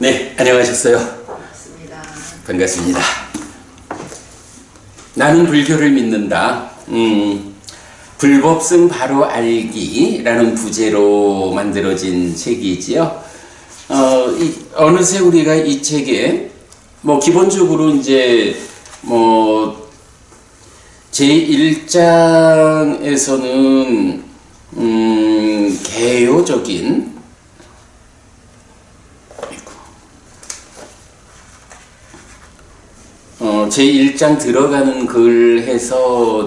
네, 안녕하셨어요? 반갑습니다. 반갑습니다. 나는 불교를 믿는다. 불법성 바로 알기라는 부제로 만들어진 책이지요. 어느새 우리가 이 책에 기본적으로 이제 제1장에서는 개요적인 제1장 들어가는 글 해서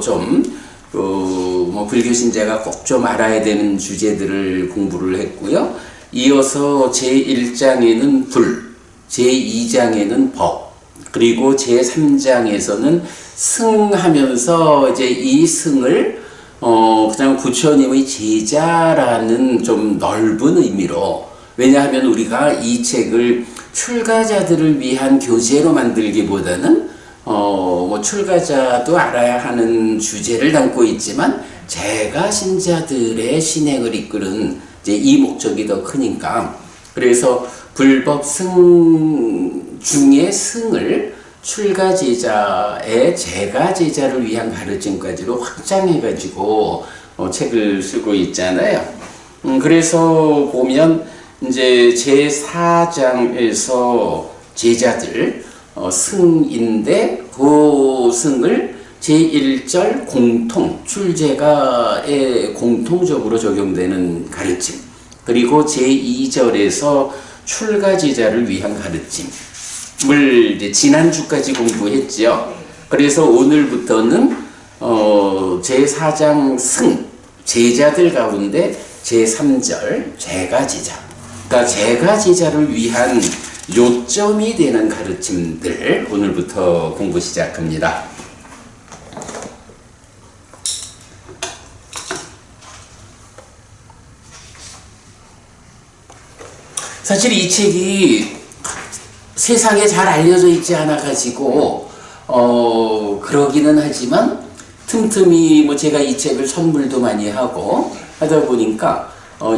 불교 신자가 꼭 좀 알아야 되는 주제들을 공부를 했고요. 이어서 제1장에는 불, 제2장에는 법, 그리고 제3장에서는 승하면서 이제 이 승을 그냥 부처님의 제자라는 좀 넓은 의미로, 왜냐하면 우리가 이 책을 출가자들을 위한 교재로 만들기보다는 출가자도 알아야 하는 주제를 담고 있지만 제가 신자들의 신행을 이끄는 이제 이 목적이 더 크니까, 그래서 불법 승 중에 승을 출가 제자의 제가 제자를 위한 가르침까지로 확장해 가지고 책을 쓰고 있잖아요. 그래서 보면 이제 제4장에서 제자들 승인데, 그 승을 제1절 공통, 출제가에 공통적으로 적용되는 가르침, 그리고 제2절에서 출가 제자를 위한 가르침을 이제 지난주까지 공부했죠. 그래서 오늘부터는 제4장 승, 제자들 가운데 제3절 제가 제자, 그러니까 제가 제자를 위한 요점이 되는 가르침들 오늘부터 공부 시작합니다. 사실 이 책이 세상에 잘 알려져 있지 않아 가지고 그러기는 하지만 틈틈이 제가 이 책을 선물도 많이 하고 하다 보니까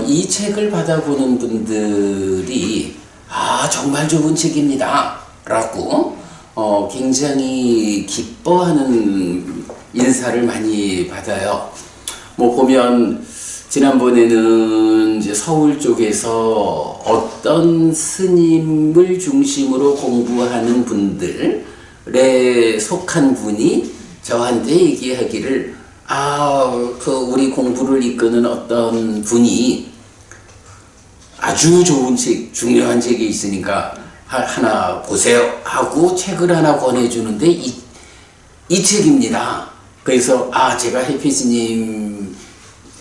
이 책을 받아보는 분들이 정말 좋은 책입니다 라고 굉장히 기뻐하는 인사를 많이 받아요. 보면 지난번에는 이제 서울 쪽에서 어떤 스님을 중심으로 공부하는 분들에 속한 분이 저한테 얘기하기를, 우리 공부를 이끄는 어떤 분이 아주 좋은 책, 중요한 책이 있으니까 하나 보세요 하고 책을 하나 권해주는데 이 책입니다. 그래서 제가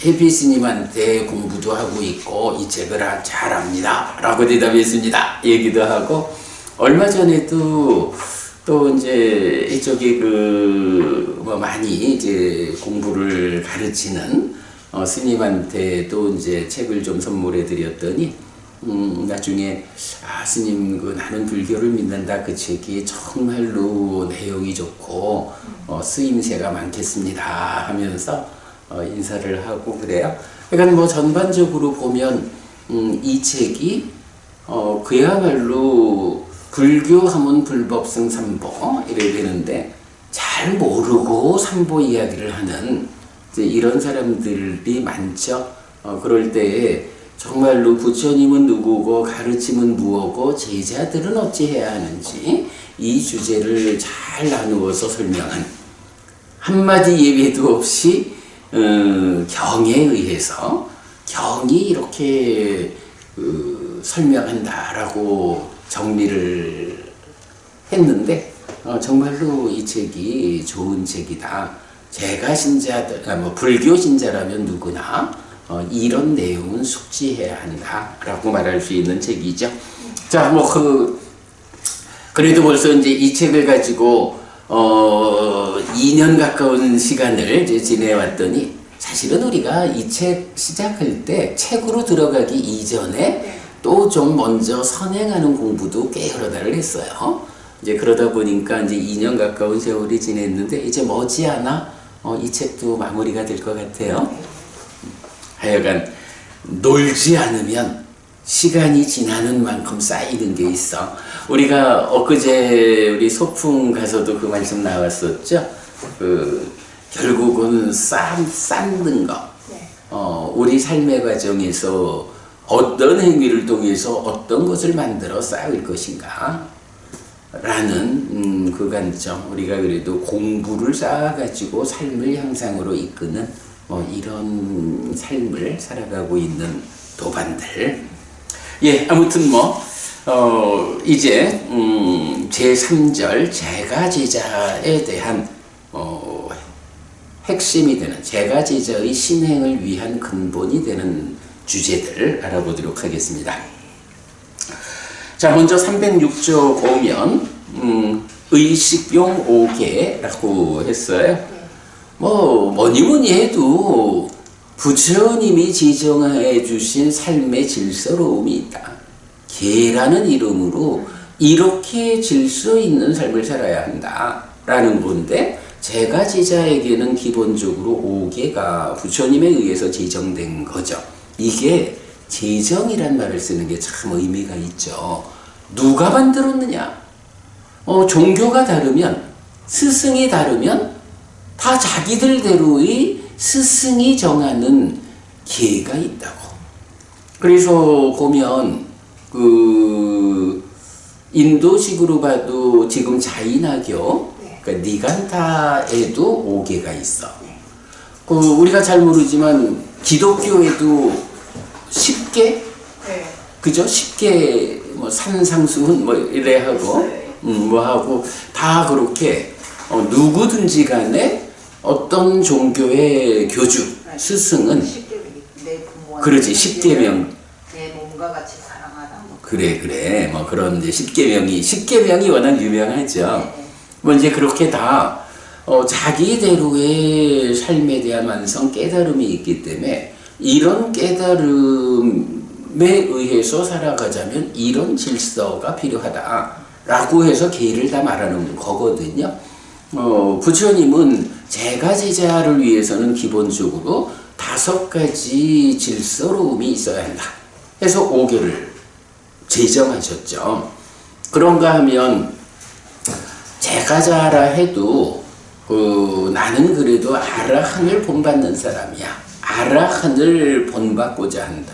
해피스님한테 공부도 하고 있고 이 책을 잘 압니다 라고 대답했습니다. 얘기도 하고, 얼마 전에도 또 이제 이쪽에 많이 이제 공부를 가르치는 스님한테 또 이제 책을 좀 선물해 드렸더니 나중에 스님 나는 불교를 믿는다 그 책이 정말로 내용이 좋고 쓰임새가 많겠습니다 하면서 인사를 하고 그래요. 그러니까 전반적으로 보면 이 책이 그야말로 불교하면 불법승 삼보 이래야 되는데 잘 모르고 삼보 이야기를 하는 이런 사람들이 많죠. 그럴 때에 정말로 부처님은 누구고 가르침은 무엇고 제자들은 어찌해야 하는지 이 주제를 잘 나누어서 설명한, 한마디 예외도 없이 경에 의해서 경이 이렇게 설명한다라고 정리를 했는데 정말로 이 책이 좋은 책이다. 제가 신자들, 불교 신자라면 누구나 이런 내용은 숙지해야 한다라고 말할 수 있는 책이죠. 자, 그래도 벌써 이제 이 책을 가지고 2년 가까운 시간을 이제 지내왔더니, 사실은 우리가 이 책 시작할 때 책으로 들어가기 이전에 또 좀 먼저 선행하는 공부도 꽤 여러 달을 했어요. 이제 그러다 보니까 이제 2년 가까운 세월이 지냈는데 이제 머지않아 이 책도 마무리가 될 것 같아요. 하여간 놀지 않으면 시간이 지나는 만큼 쌓이는 게 있어. 우리가 엊그제 우리 소풍 가서도 그 말씀 나왔었죠. 결국은 쌓는 거. 우리 삶의 과정에서 어떤 행위를 통해서 어떤 것을 만들어 쌓을 것인가 라는 그 관점. 우리가 그래도 공부를 쌓아가지고 삶을 향상으로 이끄는 이런 삶을 살아가고 있는 도반들. 예, 아무튼 이제 제3절 제가 제자에 대한 핵심이 되는 제가 제자의 신행을 위한 근본이 되는 주제들 알아보도록 하겠습니다. 자, 먼저 306조 보면 의식용 5개라고 했어요. 뭐니 해도 부처님이 지정해 주신 삶의 질서로움이 있다. 계라는 이름으로 이렇게 질서 있는 삶을 살아야 한다 라는 건데, 제가 제자에게는 기본적으로 5개가 부처님에 의해서 제정된 거죠. 이게 제정이란 말을 쓰는 게 참 의미가 있죠. 누가 만들었느냐? 종교가 다르면, 스승이 다르면 다 자기들대로의 스승이 정하는 계가 있다고. 그래서 보면 인도식으로 봐도 지금 자이나교, 그러니까 니간타에도 5개가 있어. 우리가 잘 모르지만 기독교에도 10개? 그죠? 10개, 산상수훈, 이래 하고, 하고, 다 그렇게, 누구든지 간에 어떤 종교의 교주, 스승은, 그러지, 10계명. 내 몸과 같이 사랑하다. 그래, 그런 이제 10계명이 워낙 유명하죠. 이제 그렇게 다, 자기대로의 삶에 대한 완성 깨달음이 있기 때문에, 이런 깨달음에 의해서 살아가자면 이런 질서가 필요하다라고 해서 계를 다 말하는 거거든요. 부처님은 제가 제자를 위해서는 기본적으로 5가지 질서로움이 있어야 한다 해서 5개를 제정하셨죠. 그런가 하면 제가자라 해도 나는 그래도 아라한을 본받는 사람이야. 아라한을 본받고자 한다.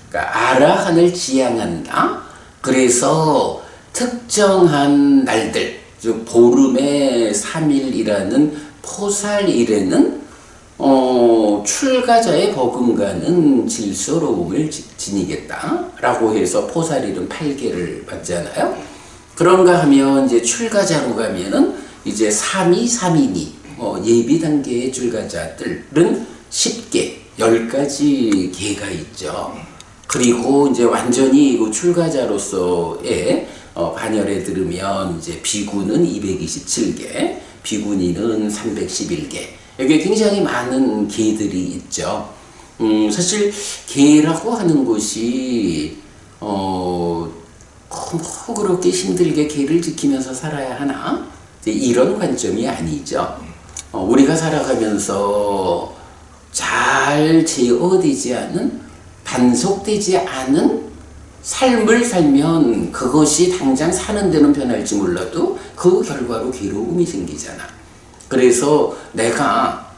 그러니까 아라한을 지향한다. 그래서 특정한 날들, 즉 보름의 3일이라는 포살일에는 출가자의 버금가는 질서로움을 지니겠다라고 해서 포살일은 8개를 받잖아요. 그런가 하면 이제 출가자로 가면은 이제 3이 예비 단계의 출가자들은 10개, 10가지 계가 있죠. 그리고 이제 완전히 출가자로서의 반열에 들으면 이제 비구는 227개, 비구니는 311개. 여기 굉장히 많은 계들이 있죠. 사실 계라고 하는 것이 그렇게 힘들게 계를 지키면서 살아야 하나? 이런 관점이 아니죠. 우리가 살아가면서 잘 제어되지 않은, 단속되지 않은 삶을 살면 그것이 당장 사는 데는 변할지 몰라도 그 결과로 괴로움이 생기잖아. 그래서 내가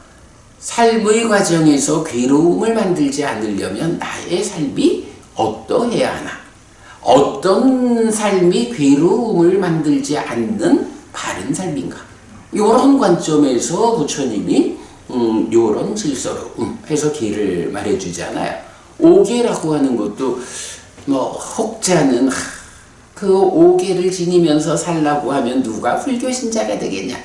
삶의 과정에서 괴로움을 만들지 않으려면 나의 삶이 어떠해야 하나? 어떤 삶이 괴로움을 만들지 않는 바른 삶인가? 이런 관점에서 부처님이 이런 질서로 해서 계를 말해주잖아요. 5계라고 하는 것도 혹자는 그 5계를 지니면서 살라고 하면 누가 불교 신자가 되겠냐?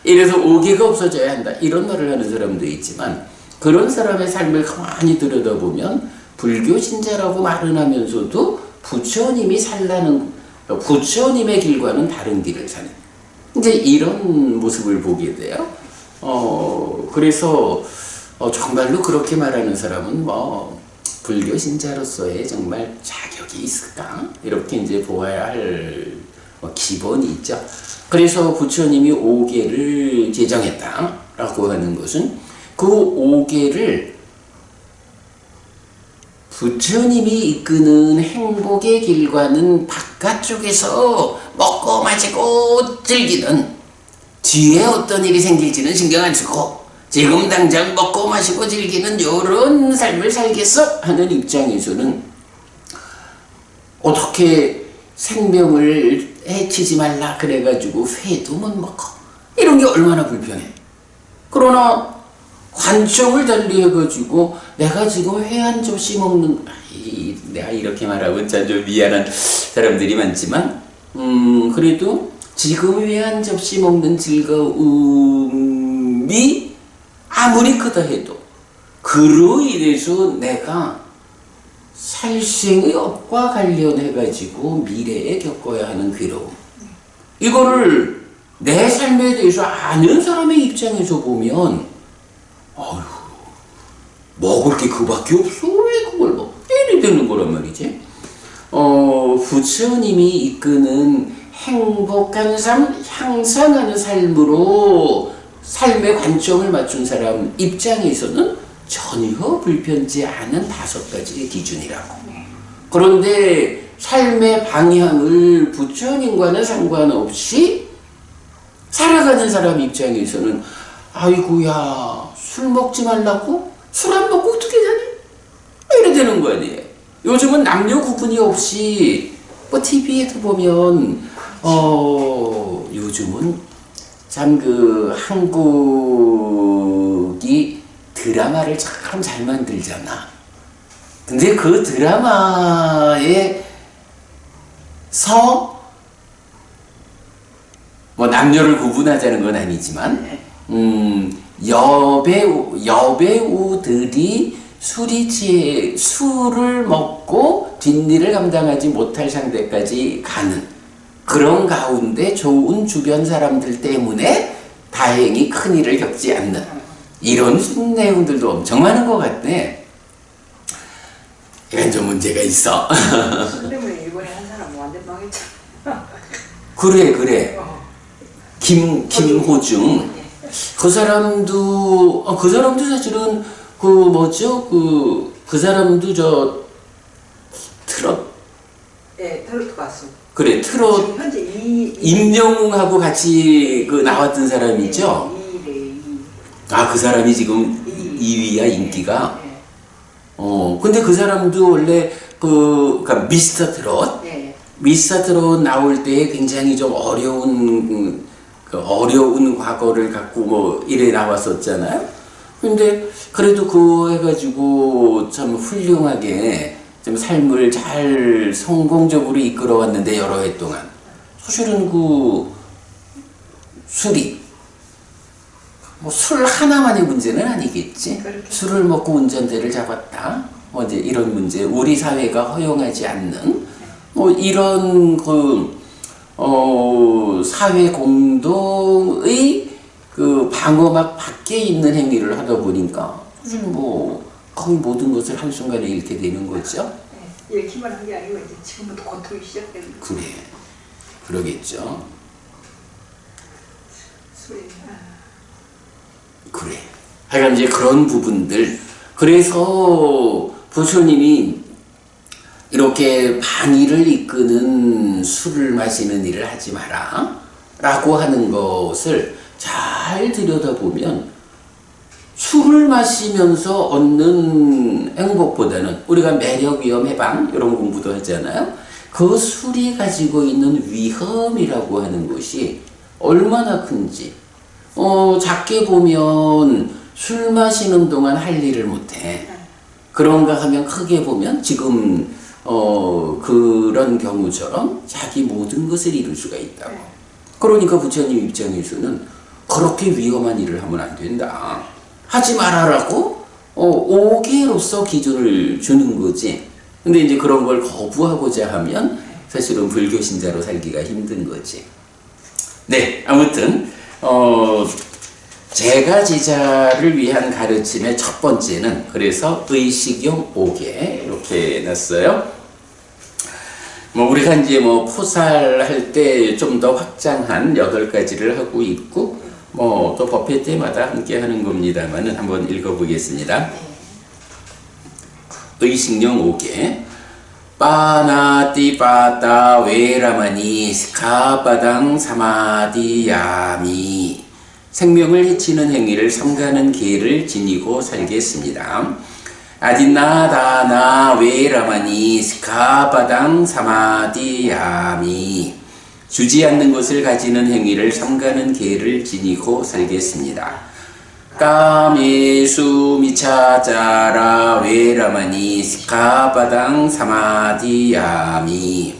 이래서 5계가 없어져야 한다. 이런 말을 하는 사람도 있지만, 그런 사람의 삶을 가만히 들여다보면 불교 신자라고 말은 하면서도 부처님이 부처님의 길과는 다른 길을 사는 이제 이런 모습을 보게 돼요. 그래서 정말로 그렇게 말하는 사람은 불교 신자로서의 정말 자격이 있을까? 이렇게 이제 보아야 할 기본이 있죠. 그래서 부처님이 5계를 제정했다라고 하는 것은 그 5계를 부처님이 이끄는 행복의 길과는 바깥쪽에서 먹고 마시고 즐기는, 뒤에 어떤 일이 생길지는 신경 안 쓰고 지금 당장 먹고 마시고 즐기는 이런 삶을 살겠어 하는 입장에서는 어떻게 생명을 해치지 말라 그래가지고 회도 못 먹고 이런 게 얼마나 불편해. 그러나 관점을 달리해가지고 내가 지금 회 한 접시 먹는, 내가 이렇게 말하면 참 좀 미안한 사람들이 많지만 그래도 지금 회 한 접시 먹는 즐거움이 아무리 크다 해도 그로 인해서 내가 살생의 업과 관련해가지고 미래에 겪어야 하는 괴로움, 이거를 내 삶에 대해서 아는 사람의 입장에서 보면 어휴, 먹을 게 그밖에 없어. 왜 그걸 먹어? 이리 되는 거란 말이지. 부처님이 이끄는 행복한 삶, 향상하는 삶으로 삶의 관점을 맞춘 사람 입장에서는 전혀 불편치 않은 5가지의 기준이라고. 그런데 삶의 방향을 부처님과는 상관없이 살아가는 사람 입장에서는 아이고야, 술 먹지 말라고? 술 안 먹고 어떻게 사니? 이래 되는 거 아니에요. 요즘은 남녀 구분이 없이 뭐 TV에도 보면 요즘은 참 그 한국이 드라마를 참 잘 만들잖아. 근데 그 드라마에서 뭐 남녀를 구분하자는 건 아니지만 여배우들이 술이 취해 술을 먹고 뒷일을 감당하지 못할 상태까지 가는 그런 가운데 좋은 주변 사람들 때문에 다행히 큰일을 겪지 않는 이런 내용들도 엄청 많은 것 같네. 이건 좀 문제가 있어. 술 때문에 일본에 한 사람 완전 망했잖아. 그래. 김호중. 그 사람도 사실은 그 사람도 트롯. 네, 트로트 가수. 그래, 트롯. 지금 현재 임영웅하고 같이 그 나왔던 사람이죠. 그 사람이 지금 2위야, 인기가. 네. 근데 그 사람도 원래 그러니까 미스터 트롯. 네. 미스터 트롯 나올 때 굉장히 좀 어려운 과거를 갖고 뭐 이래 나왔었잖아요. 근데 그래도 그거 해가지고 참 훌륭하게 좀 삶을 잘 성공적으로 이끌어왔는데 여러 해 동안. 사실은 그 술이 뭐 술 하나만의 문제는 아니겠지. 그렇죠. 술을 먹고 운전대를 잡았다. 뭐 이제 이런 문제, 우리 사회가 허용하지 않는 뭐 이런 사회 공동의 그 방어막 밖에 있는 행위를 하다 보니까 사실 뭐 거의 모든 것을 한순간에 잃게 되는 거죠. 네. 잃기만 한 게 아니고 이제 지금부터 고통이 시작되는 거예요. 그래, 그러겠죠. 술이. 그래. 하여간 이제 그런 부분들. 그래서 부처님이 이렇게 방위를 이끄는 술을 마시는 일을 하지 마라 라고 하는 것을 잘 들여다보면 술을 마시면서 얻는 행복보다는 우리가 매력, 위험, 해방 이런 공부도 하잖아요. 그 술이 가지고 있는 위험이라고 하는 것이 얼마나 큰지. 작게 보면 술 마시는 동안 할 일을 못해. 그런가 하면 크게 보면 지금 그런 경우처럼 자기 모든 것을 이룰 수가 있다고. 그러니까 부처님 입장에서는 그렇게 위험한 일을 하면 안 된다. 하지 말아라고 5개로서 기준을 주는 거지. 근데 이제 그런 걸 거부하고자 하면 사실은 불교 신자로 살기가 힘든 거지. 네, 아무튼 제가 제자를 위한 가르침의 첫 번째는 그래서 의식용 5개 이렇게 놨어요. 뭐 우리가 이제 뭐 포살할 때 좀 더 확장한 8가지를 하고 있고 뭐 또 법회 때마다 함께 하는 겁니다만은 한번 읽어보겠습니다. 의식령 5개. 빠나띠빠따 웨라마니 스카바당 사마디야미. 생명을 해치는 행위를 삼가는 계를 지니고 살겠습니다. 아디나다나 웨라마니 스카바당 사마디야미. 주지 않는 것을 가지는 행위를 삼가는 계를 지니고 살겠습니다. 까메수 미차자라 웨라마니 스카바당 사마디야미.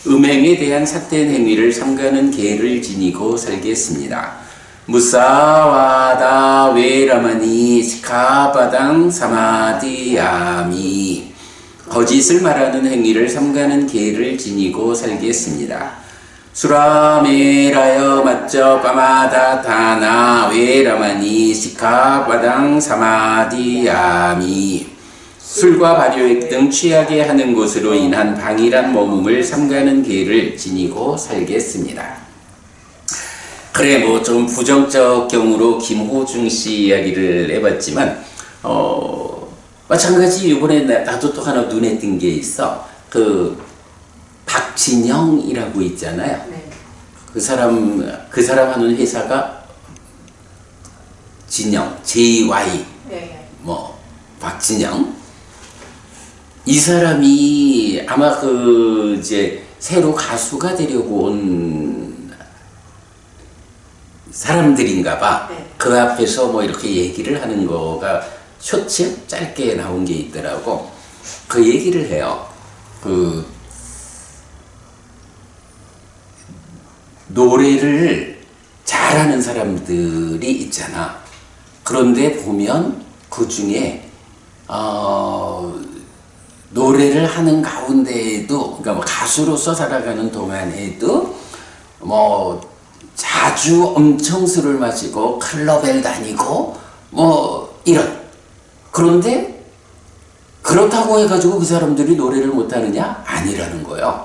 음행에 대한 삿된 행위를 삼가는 계를 지니고 살겠습니다. 무사와다 웨라마니 스카바당 사마디야미. 거짓을 말하는 행위를 삼가는 계를 지니고 살겠습니다. 수라메라여 맞저 빠마다타나 웨라마니 시카바당 사마디야미. 술과 발효액 등 취하게 하는 것으로 인한 방일한 머금을 삼가는 계를 지니고 살겠습니다. 그래, 뭐 좀 부정적 경우로 김호중 씨 이야기를 해봤지만 마찬가지 이번에 나도 또 하나 눈에 띈 게 있어. 박진영이라고 있잖아요. 네. 그 사람 하는 회사가 진영, JY, 네. 뭐 박진영. 이 사람이 아마 이제 새로 가수가 되려고 온 사람들인가봐. 네. 그 앞에서 뭐 이렇게 얘기를 하는 거가 쇼츠 짧게 나온 게 있더라고. 그 얘기를 해요. 노래를 잘하는 사람들이 있잖아. 그런데 보면 그 중에 노래를 하는 가운데에도, 그러니까 뭐 가수로서 살아가는 동안에도 뭐 자주 엄청 술을 마시고 클럽에 다니고 뭐 이런. 그런데 그렇다고 해가지고 그 사람들이 노래를 못하느냐? 아니라는 거예요.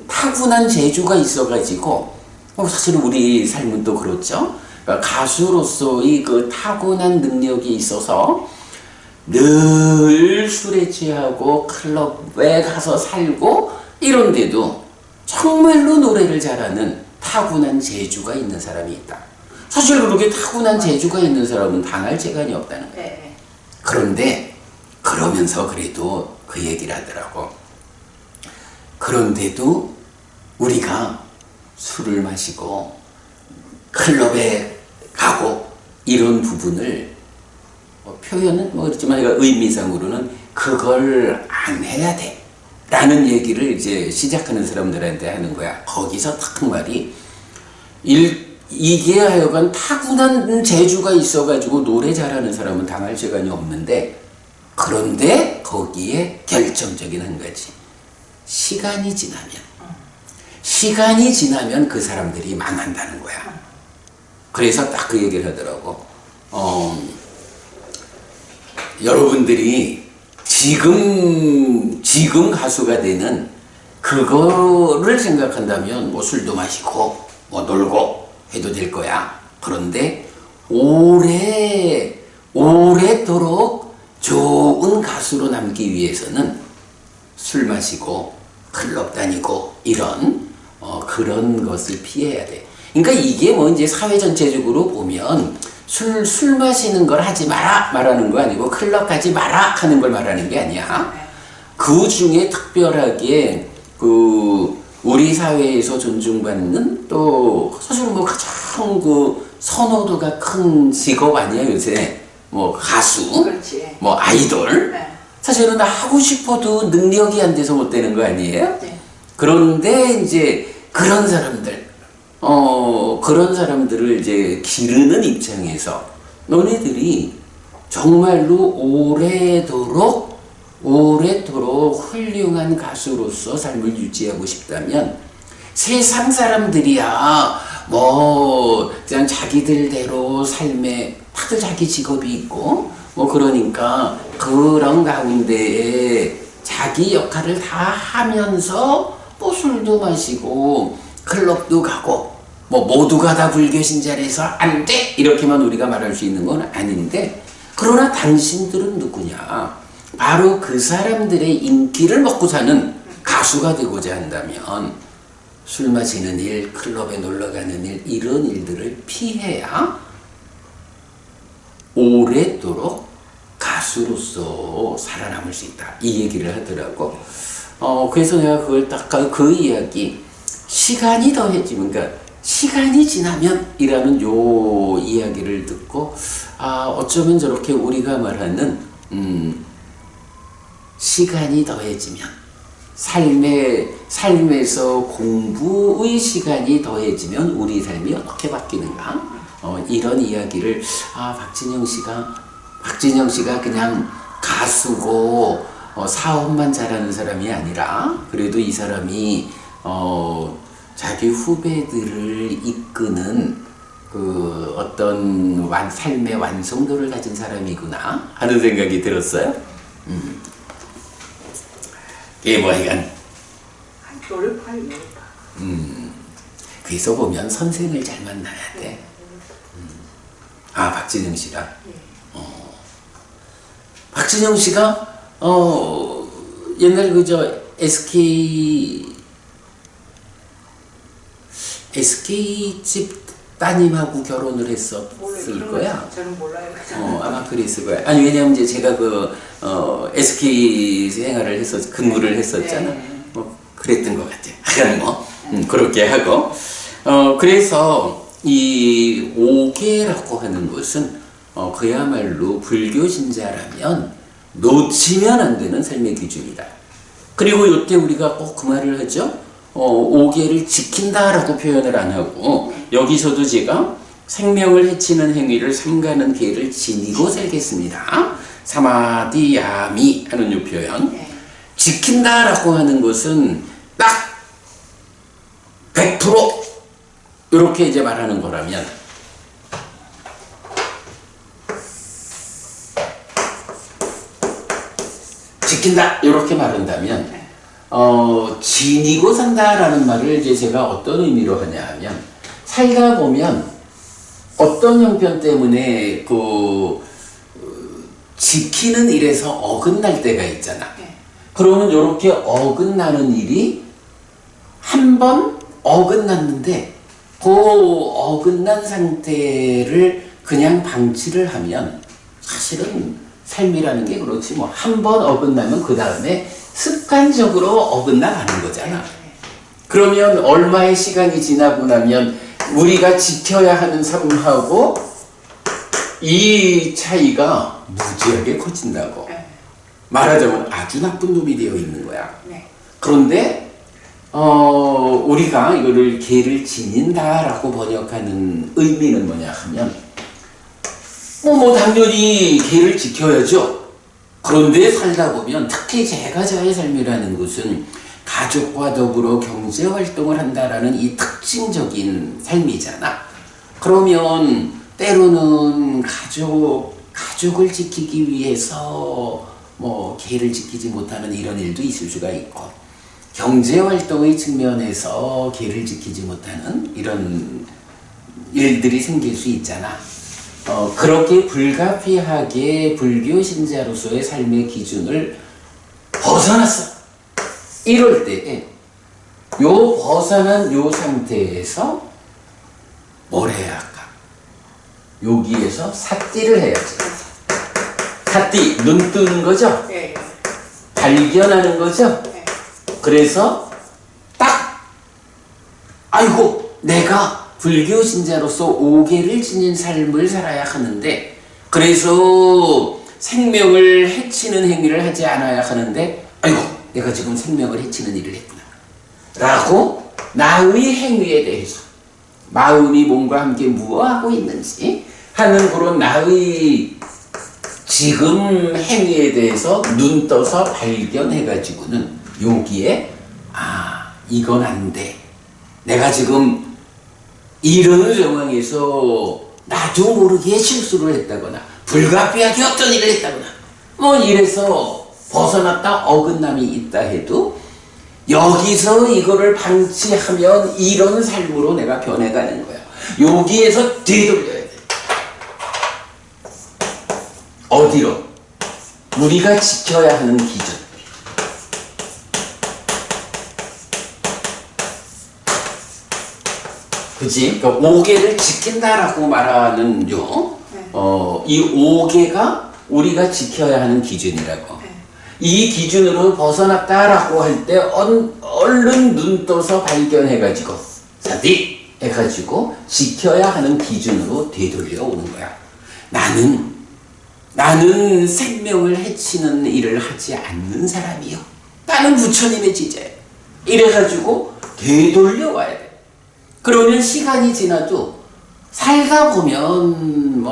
타고난 재주가 있어가지고, 사실 우리 삶은 또 그렇죠. 그러니까 가수로서의 그 타고난 능력이 있어서 늘 술에 취하고 클럽에 가서 살고 이런데도 정말로 노래를 잘하는 타고난 재주가 있는 사람이 있다. 사실 그렇게 타고난 재주가 있는 사람은 당할 재간이 없다는 거예요. 네. 그런데 그러면서 그래도 그 얘기를 하더라고. 그런데도 우리가 술을 마시고 클럽에 가고 이런 부분을 표현은 뭐 그렇지만 의미상으로는 그걸 안 해야 돼 라는 얘기를 이제 시작하는 사람들한테 하는 거야. 거기서 딱 말이 이게 하여간 타고난 재주가 있어가지고 노래 잘하는 사람은 당할 재간이 없는데, 그런데 거기에 결정적인 한 가지, 시간이 지나면 그 사람들이 망한다는 거야. 그래서 딱 그 얘기를 하더라고. 여러분들이 지금 가수가 되는 그거를 생각한다면 뭐 술도 마시고 뭐 놀고 해도 될 거야. 그런데 오래도록 좋은 가수로 남기 위해서는 술 마시고 클럽 다니고 이런 그런 것을 피해야 돼. 그러니까 이게 뭐 이제 사회 전체적으로 보면 술 마시는 걸 하지 마라 말하는 거 아니고 클럽 가지 마라 하는 걸 말하는 게 아니야. 그 중에 특별하게 우리 사회에서 존중받는, 또 사실 뭐 가장 선호도가 큰 직업 아니야 요새. 뭐 가수, 그렇지. 뭐 아이돌. 네. 사실은 하고 싶어도 능력이 안 돼서 못 되는 거 아니에요? 네. 그런데 이제 그런 사람들을 이제 기르는 입장에서 너네들이 정말로 오래도록 훌륭한 가수로서 삶을 유지하고 싶다면, 세상 사람들이야 뭐 그냥 자기들대로 삶에 다들 자기 직업이 있고 뭐 그러니까 그런 가운데에 자기 역할을 다 하면서 뭐 술도 마시고 클럽도 가고 뭐 모두가 다 불교 신자라서 안 돼! 이렇게만 우리가 말할 수 있는 건 아닌데, 그러나 당신들은 누구냐? 바로 그 사람들의 인기를 먹고 사는 가수가 되고자 한다면 술 마시는 일, 클럽에 놀러 가는 일, 이런 일들을 피해야 오랫도록 가수로서 살아남을 수 있다. 이 얘기를 하더라고. 그래서 내가 그걸 딱 그 이야기, 시간이 더해지면, 그러니까 시간이 지나면 이라는 요 이야기를 듣고, 어쩌면 저렇게 우리가 말하는 시간이 더해지면, 삶에서 공부의 시간이 더해지면 우리 삶이 어떻게 바뀌는가? 이런 이야기를 박진영 씨가 그냥 가수고 사업만 잘하는 사람이 아니라 그래도 이 사람이 자기 후배들을 이끄는 그 어떤 삶의 완성도를 가진 사람이구나 하는 생각이 들었어요. 예, 뭐 이건 노력하기. 그래서 보면 선생을 잘 만나야 돼. 박진영 씨가. 박진영 씨가 옛날 그저 SK집 따님하고 결혼을 했었을 거야. 저는 몰라요. 아마 그랬을 거야. 아니 왜냐면 이제 제가 SK 생활을 근무를 했었잖아. 그랬던 것 같아. 하여간 그렇게 하고. 그래서 이 오계라고 하는 것은 그야말로 불교 신자라면 놓치면 안 되는 삶의 기준이다. 그리고 이때 우리가 꼭 그 말을 하죠. 오계를 지킨다라고 표현을 안 하고 여기서도 제가 생명을 해치는 행위를 삼가는 계를 지니고 살겠습니다. 사마디야미 하는 이 표현. 지킨다라고 하는 것은 딱 100% 이렇게 이제 말하는 거라면 지킨다 이렇게 말한다면 지니고 산다라는 말을 이제 제가 어떤 의미로 하냐 하면 살다 보면 어떤 형편 때문에 지키는 일에서 어긋날 때가 있잖아. 그러면 이렇게 어긋나는 일이 한 번 어긋났는데 그 어긋난 상태를 그냥 방치를 하면 사실은 삶이라는 게 그렇지 뭐 한 번 어긋나면 그 다음에 습관적으로 어긋나가는 거잖아. 그러면 얼마의 시간이 지나고 나면 우리가 지켜야 하는 삶하고 이 차이가 무지하게 커진다고. 말하자면 아주 나쁜 놈이 되어 있는 거야. 그런데 우리가 이거를 계를 지닌다라고 번역하는 의미는 뭐냐 하면 당연히 계를 지켜야죠. 그런데 살다 보면 특히 제가자의 삶이라는 것은 가족과 더불어 경제활동을 한다라는 이 특징적인 삶이잖아. 그러면 때로는 가족을 지키기 위해서 계를 지키지 못하는 이런 일도 있을 수가 있고 경제활동의 측면에서 계를 지키지 못하는 이런 일들이 생길 수 있잖아. 그렇게 불가피하게 불교 신자로서의 삶의 기준을 벗어났어. 이럴 때, 벗어난 요 상태에서 뭘 해야 할까? 여기에서 삿띠를 해야지. 삿띠, 눈 뜨는 거죠? 발견하는 거죠? 그래서 아이고, 내가 불교 신자로서 오계를 지닌 삶을 살아야 하는데 그래서 생명을 해치는 행위를 하지 않아야 하는데 아이고 내가 지금 생명을 해치는 일을 했구나 라고 나의 행위에 대해서 마음이 몸과 함께 무엇하고 있는지 하는 그런 나의 지금 행위에 대해서 눈 떠서 발견해가지고는 여기에 이건 안 돼. 내가 지금 이런 상황에서 나도 모르게 실수를 했다거나 불가피하게 어떤 일을 했다거나 이래서 벗어났다 어긋남이 있다 해도 여기서 이거를 방치하면 이런 삶으로 내가 변해가는 거야. 여기에서 되돌려야 돼. 어디로? 우리가 지켜야 하는 기준. 그지? 그러니까 5개를 지킨다라고 말하는요. 네. 이 5개가 우리가 지켜야 하는 기준이라고. 네. 이 기준으로 벗어났다라고 할 때 얼른 눈 떠서 발견해가지고 사디 해가지고 지켜야 하는 기준으로 되돌려 오는 거야. 나는 생명을 해치는 일을 하지 않는 사람이요. 나는 부처님의 지제. 이래가지고 되돌려 와야 돼. 그러면 시간이 지나도 살다 보면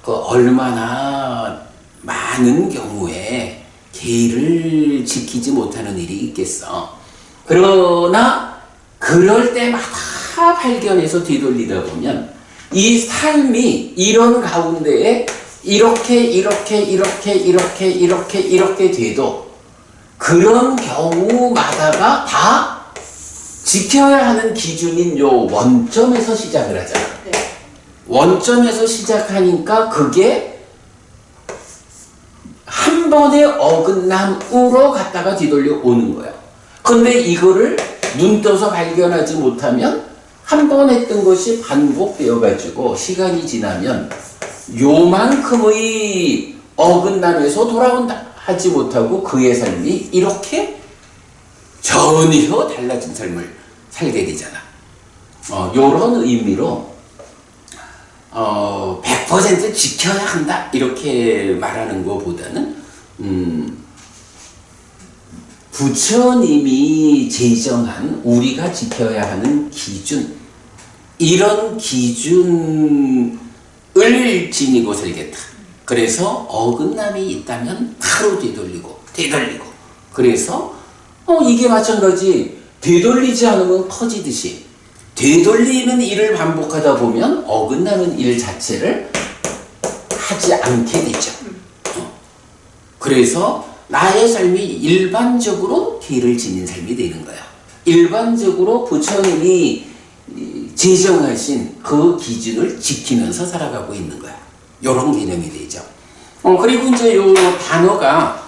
얼마나 많은 경우에 계율을 지키지 못하는 일이 있겠어. 그러나 그럴 때마다 발견해서 뒤돌리다 보면 이 삶이 이런 가운데에 이렇게 돼도 그런 경우마다가 다 지켜야 하는 기준인 요 원점에서 시작을 하잖아. 네. 원점에서 시작하니까 그게 한 번의 어긋남으로 갔다가 뒤돌려 오는 거야. 근데 이거를 눈 떠서 발견하지 못하면 한 번 했던 것이 반복되어 가지고 시간이 지나면 요만큼의 어긋남에서 돌아온다 하지 못하고 그의 삶이 이렇게 전혀 달라진 삶을 살게 되잖아. 요런 의미로 100% 지켜야 한다 이렇게 말하는 것보다는 부처님이 제정한 우리가 지켜야 하는 기준, 이런 기준을 지니고 살겠다. 그래서 어긋남이 있다면 바로 되돌리고 그래서 이게 마찬가지 되돌리지 않으면 커지듯이 되돌리는 일을 반복하다 보면 어긋나는 일 자체를 하지 않게 되죠. 그래서 나의 삶이 일반적으로 계를 지닌 삶이 되는 거야. 일반적으로 부처님이 제정하신 그 기준을 지키면서 살아가고 있는 거야. 요런 개념이 되죠. 그리고 이제 요 단어가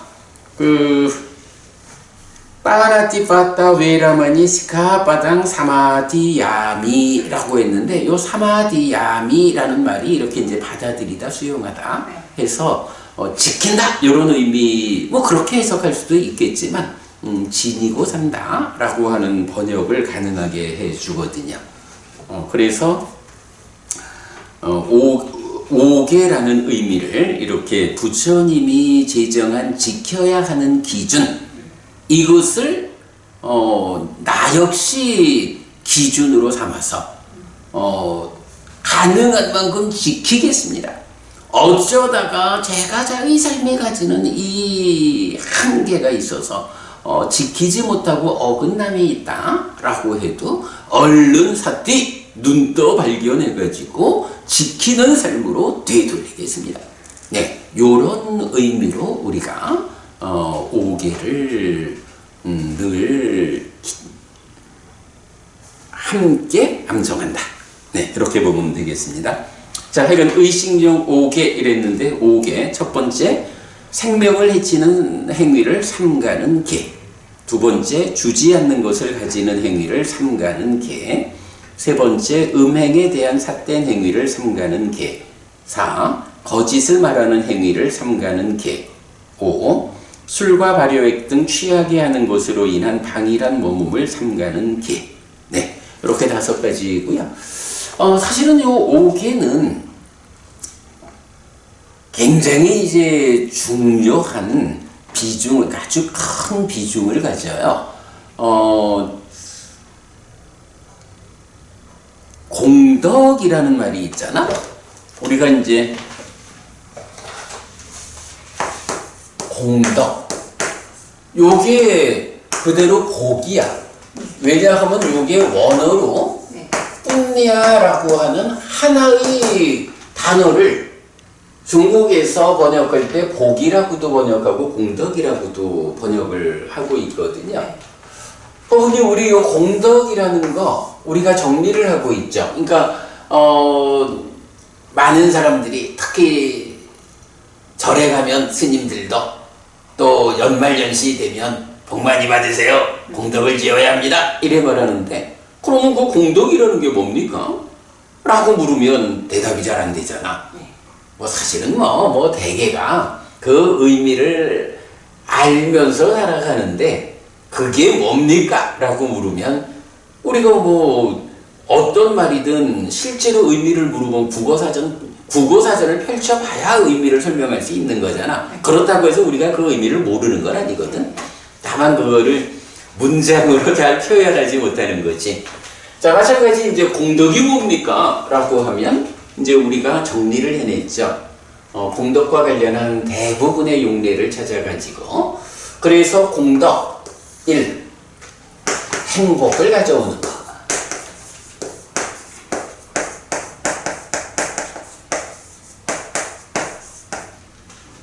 파라티파타 웨라마니 시카바당 사마디야미라고 했는데 요 사마디야미라는 말이 이렇게 이제 받아들이다 수용하다 해서 지킨다 이런 의미 그렇게 해석할 수도 있겠지만 지니고 산다라고 하는 번역을 가능하게 해주거든요. 그래서 5개라는 의미를 이렇게 부처님이 제정한 지켜야 하는 기준, 이것을 나 역시 기준으로 삼아서 가능한 만큼 지키겠습니다. 어쩌다가 제가 자기 삶에 가지는 이 한계가 있어서 지키지 못하고 어긋남이 있다라고 해도 얼른 사띠 눈떠 발견해가지고 지키는 삶으로 되돌리겠습니다. 네, 요런 의미로 우리가 5개를 늘 함께 암송한다. 네, 이렇게 보면 되겠습니다. 자, 하여간 의식용 5개 이랬는데 5개. 첫 번째, 생명을 해치는 행위를 삼가는 개. 두 번째, 주지 않는 것을 가지는 행위를 삼가는 개. 세 번째, 음행에 대한 삿된 행위를 삼가는 개. 4. 거짓을 말하는 행위를 삼가는 개. 5. 술과 발효액 등 취하게 하는 것으로 인한 방일한 몸음을 삼가는 개. 네, 이렇게 5가지고요. 사실은 요 5개는 굉장히 이제 중요한 비중을, 아주 큰 비중을 가져요. 공덕이라는 말이 있잖아. 우리가 이제 공덕, 요게 그대로 복이야. 왜냐하면 요게 원어로 뿐야라고 하는 하나의 단어를 중국에서 번역할 때 복이라고도 번역하고 공덕이라고도 번역을 하고 있거든요. 근데 우리 요 공덕이라는 거 우리가 정리를 하고 있죠. 그러니까 많은 사람들이 특히 절에 가면 스님들도 또 연말연시 되면 복 많이 받으세요. 공덕을 지어야 합니다. 이래 말하는데 그러면 그 공덕이라는 게 뭡니까? 라고 물으면 대답이 잘 안 되잖아. 뭐 사실은 뭐 대개가 그 의미를 알면서 살아가는데 그게 뭡니까? 라고 물으면 우리가 뭐 어떤 말이든 실제로 의미를 물어보면 국어사전을 펼쳐봐야 의미를 설명할 수 있는 거잖아. 그렇다고 해서 우리가 그 의미를 모르는 건 아니거든. 다만 그거를 문장으로 잘 표현하지 못하는 거지. 자, 마찬가지 이제 공덕이 뭡니까? 라고 하면 이제 우리가 정리를 해냈죠. 공덕과 관련한 대부분의 용례를 찾아가지고 그래서 공덕 1. 행복을 가져오는 것.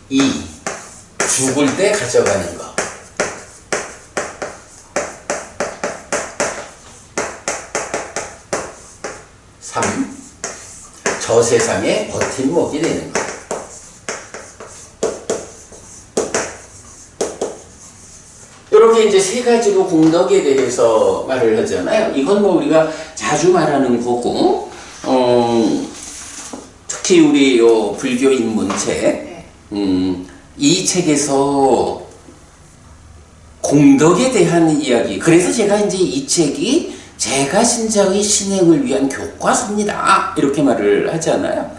2. 죽을 때 가져가는 것. 3. 저 세상의 버팀목이 되는 것. 이렇게 이제 세 가지로 공덕에 대해서 말을 하잖아요. 이건 뭐 우리가 자주 말하는 거고, 특히 우리 요 불교 입문책, 이 책에서 공덕에 대한 이야기. 그래서 제가 이제 이 책이 제가 신자의 신행을 위한 교과서입니다. 이렇게 말을 하잖아요.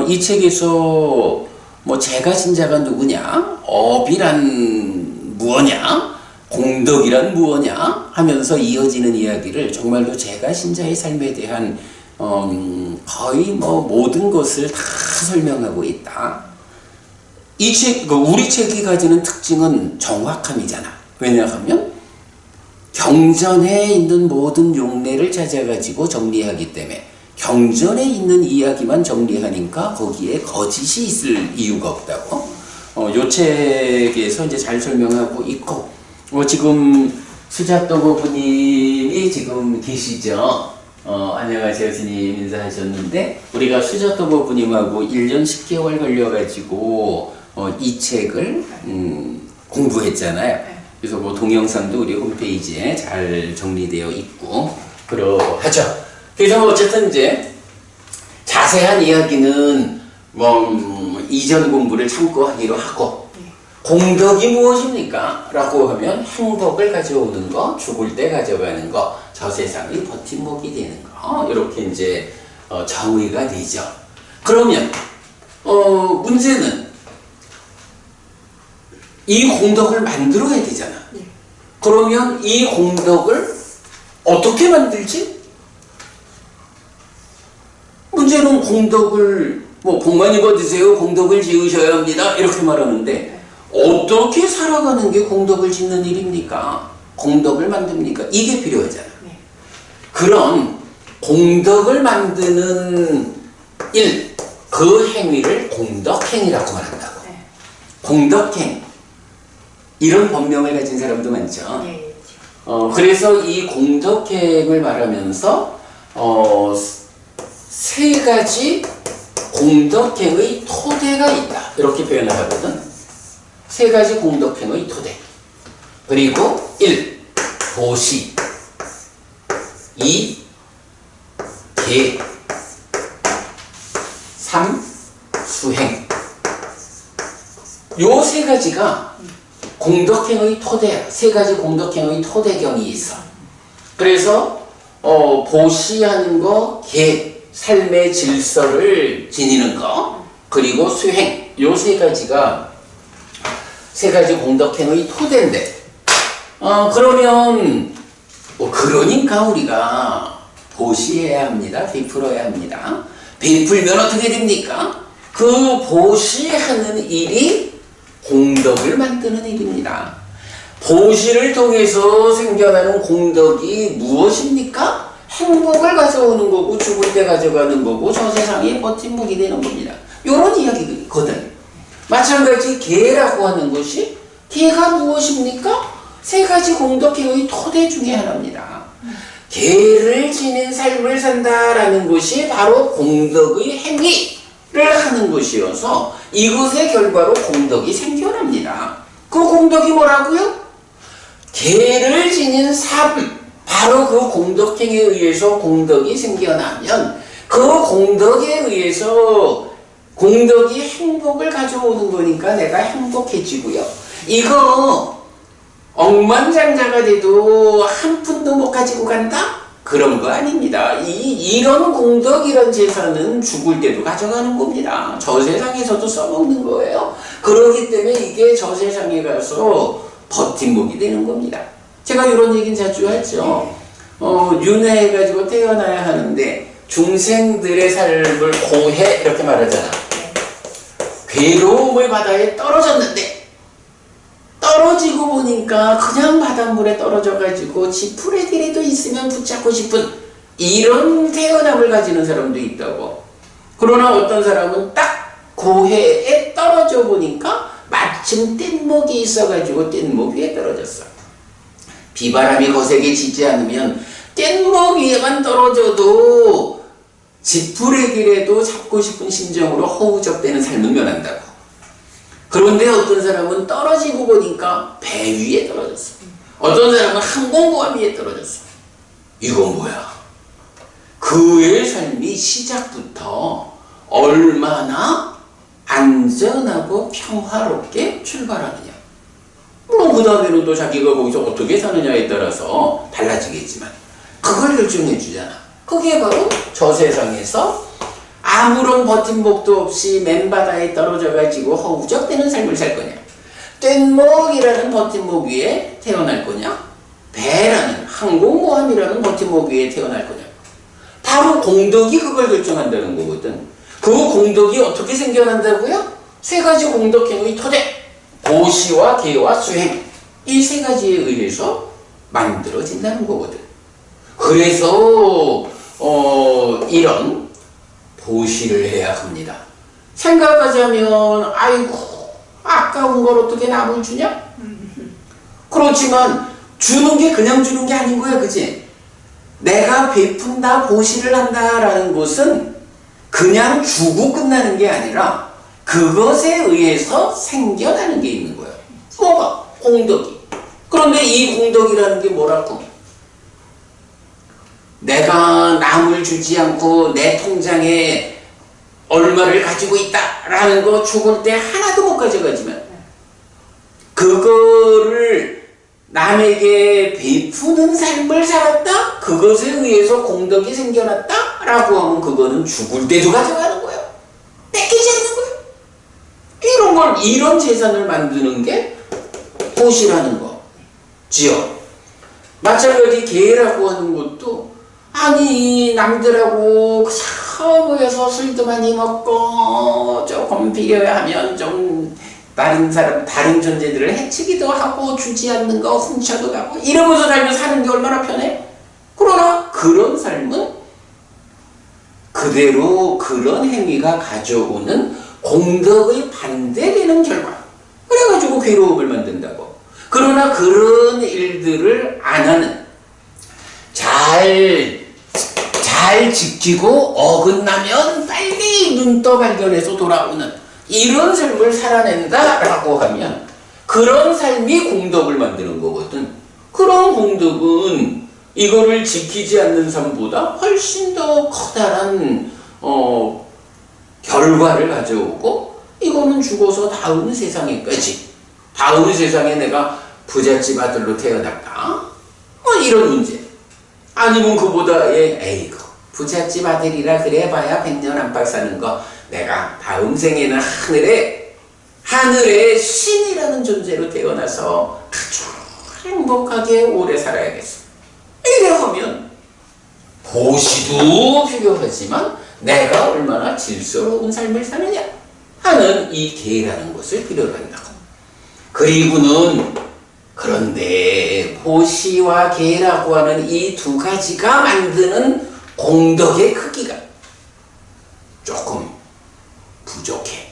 이 책에서 뭐 제가 신자가 누구냐, 업이란 무엇냐, 공덕이란 무엇냐 하면서 이어지는 이야기를 정말로 제가 신자의 삶에 대한 거의 뭐 모든 것을 다 설명하고 있다. 이 책, 우리 책이 가지는 특징은 정확함이잖아. 왜냐하면 경전에 있는 모든 용례를 찾아가지고 정리하기 때문에 경전에 있는 이야기만 정리하니까 거기에 거짓이 있을 이유가 없다고. 요 책에서 이제 잘 설명하고 있고, 지금 수자도보 부님이 지금 계시죠. 안녕하세요 스님 인사하셨는데 우리가 수자도보 부님하고 1년 10개월 걸려가지고 이 책을 공부했잖아요. 그래서 뭐 동영상도 우리 홈페이지에 잘 정리되어 있고 그러하죠. 그래서 어쨌든 이제 자세한 이야기는 뭐 이전 공부를 참고하기로 하고, 공덕이 무엇입니까? 라고 하면 행복을 가져오는 거, 죽을 때 가져가는 거, 저 세상의 버팀목이 되는 거, 이렇게 이제 정의가 되죠. 그러면 문제는 이 공덕을 만들어야 되잖아. 그러면 이 공덕을 어떻게 만들지? 문제는 공덕을 뭐 복 많이 받으세요, 공덕을 지으셔야 합니다, 이렇게 말하는데 어떻게 살아가는 게 공덕을 짓는 일입니까? 공덕을 만듭니까? 이게 필요하잖아. 그런 공덕을 만드는 일, 그 행위를 공덕행위라고 말한다고. 공덕행. 이런 법명을 가진 사람도 많죠. 그래서 이 공덕행을 말하면서 세 가지 공덕행의 토대가 있다. 이렇게 표현을 하거든. 세 가지 공덕행의 토대. 그리고 1. 도시 2. 계 3. 수행. 요 세 가지가 공덕행의 토대, 세 가지 공덕행의 토대경이 있어. 그래서 보시하는 거, 계, 삶의 질서를 지니는 거, 그리고 수행, 요 세 가지가 세 가지 공덕행의 토대인데, 그러면 그러니까 우리가 보시해야 합니다. 베풀어야 합니다. 베풀면 어떻게 됩니까? 그 보시하는 일이 공덕을 만드는 일입니다. 보시를 통해서 생겨나는 공덕이 무엇입니까? 행복을 가져오는 거고, 죽을 때 가져가는 거고, 저 세상에 버팀목이 되는 겁니다. 이런 이야기거든. 마찬가지 계라고 하는 것이, 계가 무엇입니까? 세 가지 공덕행의 토대 중에 하나입니다. 계를 지닌 삶을 산다라는 것이 바로 공덕의 행위, 하는 것이어서 이것의 결과로 공덕이 생겨납니다. 그 공덕이 뭐라고요? 개를 지닌 삶, 바로 그 공덕행에 의해서 공덕이 생겨나면 그 공덕에 의해서 공덕이 행복을 가져오는 거니까 내가 행복해지고요. 이거 억만장자가 돼도 한 푼도 못 가지고 간다? 그런 거 아닙니다. 이런 공덕, 이런 재산은 죽을 때도 가져가는 겁니다. 저 세상에서도 써먹는 거예요. 그렇기 때문에 이게 저 세상에 가서 버팀목이 되는 겁니다. 제가 이런 얘기는 자주 하죠. 윤회해가지고 태어나야 하는데 중생들의 삶을 고해 이렇게 말하잖아. 괴로움의 바다에 떨어졌는데 떨어지고 보니까 그냥 바닷물에 떨어져가지고 지푸레기라도 있으면 붙잡고 싶은 이런 태어남을 가지는 사람도 있다고. 그러나 어떤 사람은 딱 고해에 떨어져 보니까 마침 뗏목이 있어가지고 뗏목 위에 떨어졌어. 비바람이 거세게 치지 않으면 뗏목 위에만 떨어져도 지푸레기라도 잡고 싶은 심정으로 허우적대는 삶을 면한다고. 그런데 어떤 사람은 떨어지고 보니까 배 위에 떨어졌어. 어떤 사람은 항공모함 위에 떨어졌어. 이건 뭐야? 그의 삶이 시작부터 얼마나 안전하고 평화롭게 출발하느냐. 물론 그 다음에는 또 자기가 거기서 어떻게 사느냐에 따라서 달라지겠지만 그걸 결정해 주잖아. 그게 바로 저 세상에서 아무런 버팀목도 없이 맨바다에 떨어져가지고 허우적대는 삶을 살 거냐, 뗏목이라는 버팀목 위에 태어날 거냐, 배라는 항공모함이라는 버팀목 위에 태어날 거냐. 바로 공덕이 그걸 결정한다는 거거든. 그 공덕이 어떻게 생겨난다고요? 세 가지 공덕행의 토대, 보시와 계와 수행, 이 세 가지에 의해서 만들어진다는 거거든. 그래서 이런 보시를 해야 합니다. 생각하자면 아이고 아까운 걸 어떻게 남을 주냐? 그렇지만 주는 게 그냥 주는 게 아닌 거야, 그치? 내가 베푼다, 보시를 한다라는 것은 그냥 주고 끝나는 게 아니라 그것에 의해서 생겨나는 게 있는 거예요. 뭐가? 공덕이. 그런데 이 공덕이라는 게 뭐라고? 내가 남을 주지 않고 내 통장에 얼마를 가지고 있다라는 거 죽을 때 하나도 못 가져가지만 그거를 남에게 베푸는 삶을 살았다? 그것에 의해서 공덕이 생겨났다? 라고 하면 그거는 죽을 때도 가져가는 거예요. 뺏기지 않는 거예요. 이런 걸, 이런 재산을 만드는 게 보시라는 거지요. 마찬가지 계라고 하는 것도 아니 남들하고 그저 모여서 술도 많이 먹고 조금 비교하면 좀 다른 사람, 다른 존재들을 해치기도 하고 주지 않는 거 훔쳐도 가고 이러면서 살면 사는 게 얼마나 편해? 그러나 그런 삶은 그대로 그런 행위가 가져오는 공덕의 반대되는 결과, 그래가지고 괴로움을 만든다고. 그러나 그런 일들을 안 하는, 잘 지키고 어긋나면 빨리 눈떠 발견해서 돌아오는 이런 삶을 살아낸다라고 하면 그런 삶이 공덕을 만드는 거거든. 그런 공덕은 이거를 지키지 않는 삶보다 훨씬 더 커다란 결과를 가져오고, 이거는 죽어서 다음 세상에까지, 다음 세상에 내가 부잣집 아들로 태어날까? 이런 문제. 아니면 그보다 에이구 부잣집 아들이라 그래봐야 100년 안팎 사는 거, 내가 다음 생에는 하늘의 신이라는 존재로 태어나서 아주 행복하게 오래 살아야겠어. 이래 하면 보시도 필요하지만 내가 얼마나 질서로운 삶을 사느냐 하는 이 계라는 것을 필요로 한다고. 그리고는 그런데 보시와 계라고 하는 이 두 가지가 만드는 공덕의 크기가 조금 부족해.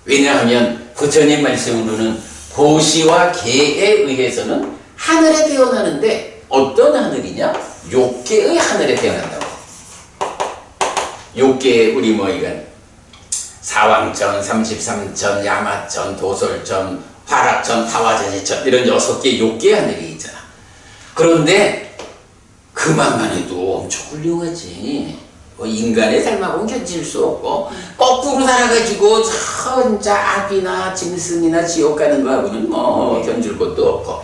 왜냐하면 부처님 말씀으로는 보시와 계에 의해서는 하늘에 태어나는데 어떤 하늘이냐? 욕계의 하늘에 태어난다고. 욕계 우리 이건 사왕전, 삼십삼전, 야마전, 도솔전, 화락전, 타화전이전 이런 6개 욕계 하늘이 있잖아. 그런데 그만만 해도 엄청 훌륭하지. 인간의 삶하고는 견질 수 없고 거꾸로 살아가지고 진짜 악이나 짐승이나 지옥 가는 거하고는 뭐 견줄 것도 없고.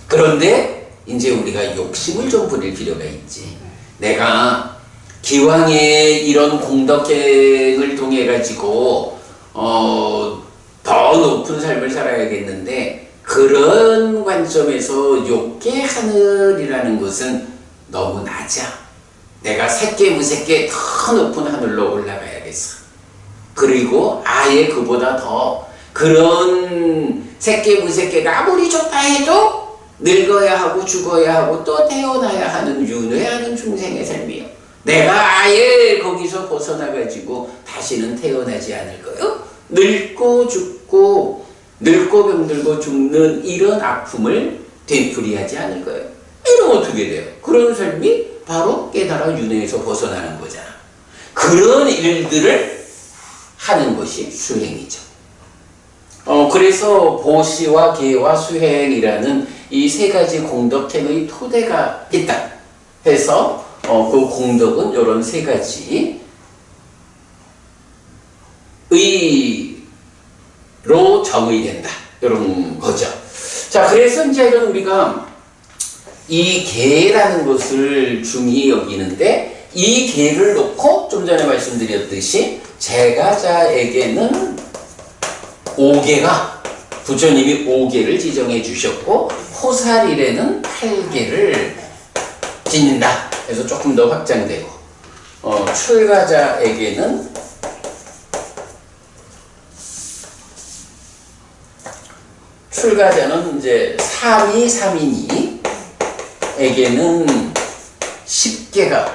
그런데 이제 우리가 욕심을 좀 부릴 필요가 있지. 내가 기왕에 이런 공덕행을 통해 가지고 더 높은 삶을 살아야겠는데, 그런 관점에서 욕계 하늘이라는 것은 너무 낮아. 내가 새끼 무새끼 더 높은 하늘로 올라가야겠어. 그리고 아예 그보다 더 그런 새끼 무새끼가 아무리 좋다 해도 늙어야 하고 죽어야 하고 또 태어나야 하는 윤회하는 중생의 삶이요. 내가 아예 거기서 벗어나가지고 다시는 태어나지 않을 거요. 늙고 죽고 늙고 병들고 죽는 이런 아픔을 되풀이하지 않을 거예요. 이러면 어떻게 돼요? 그런 삶이 바로 깨달아 윤회에서 벗어나는 거잖아. 그런 일들을 하는 것이 수행이죠. 그래서 보시와 계와 수행이라는 이 세 가지 공덕행의 토대가 있다 해서 그 공덕은 이런 세 가지 의로 정의된다, 이런 거죠. 자, 그래서 이제 우리가 이 계라는 것을 중히 여기는데, 이 계를 놓고 좀 전에 말씀드렸듯이 제가자에게는 5계가 부처님이 5계를 지정해 주셨고 호사일에는 8계를 지닌다. 그래서 조금 더 확장되고 출가자에게는 출가자는 이제 3위 3인이 에게는 10계가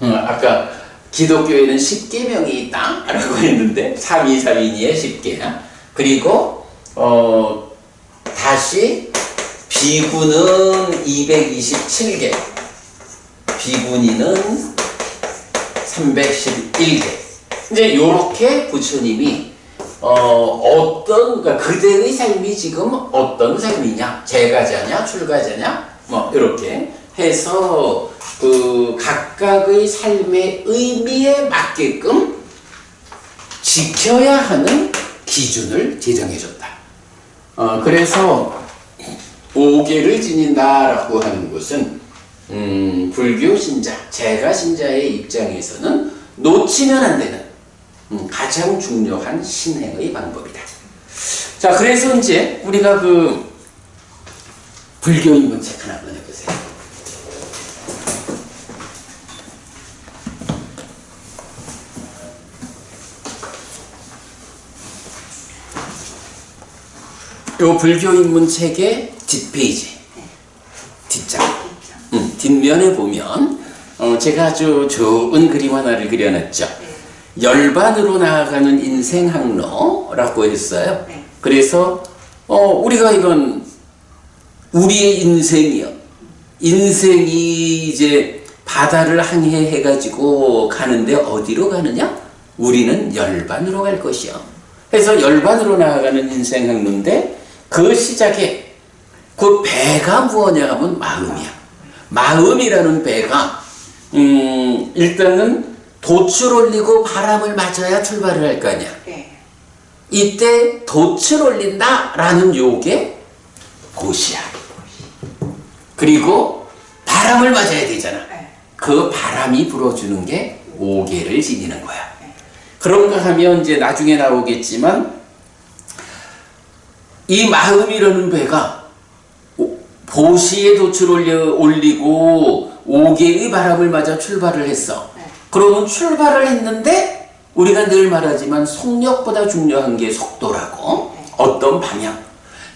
아까 기독교에는 10계명이 있다 라고 했는데 3위 3인이에 10계야. 그리고 다시 비구는 227개, 비구니는 311개. 이제 요렇게 부처님이 그러니까 그대의 삶이 지금 어떤 삶이냐, 제가자냐, 출가자냐, 뭐 이렇게 해서 그 각각의 삶의 의미에 맞게끔 지켜야 하는 기준을 제정해줬다. 그래서 5계를 지닌다라고 하는 것은 불교 신자, 제가 신자의 입장에서는 놓치면 안 되는 가장 중요한 신행의 방법이다. 자, 그래서 이제 우리가 그 불교 입문책 하나 한번 해보세요. 요 불교 입문책의 뒷페이지, 뒷장, 뒷면에 보면 제가 아주 좋은 그림 하나를 그려놨죠. 열반으로 나아가는 인생 항로라고 했어요. 그래서 우리가 이건 우리의 인생이요. 인생이 이제 바다를 항해해 가지고 가는데 어디로 가느냐? 우리는 열반으로 갈 것이요. 그래서 열반으로 나아가는 인생 항로인데 그 시작에 그 배가 무엇냐 하면 마음이야. 마음이라는 배가 일단은 돛을 올리고 바람을 맞아야 출발을 할 거 아니야. 이때 돛을 올린다라는 요게 보시야. 그리고 바람을 맞아야 되잖아. 그 바람이 불어주는 게 5계를 지니는 거야. 그런가 하면 이제 나중에 나오겠지만 이 마음이라는 배가 보시에 돛을 올리고 5계의 바람을 맞아 출발을 했어. 그러면 출발을 했는데 우리가 늘 말하지만 속력보다 중요한 게 속도라고. 어떤 방향,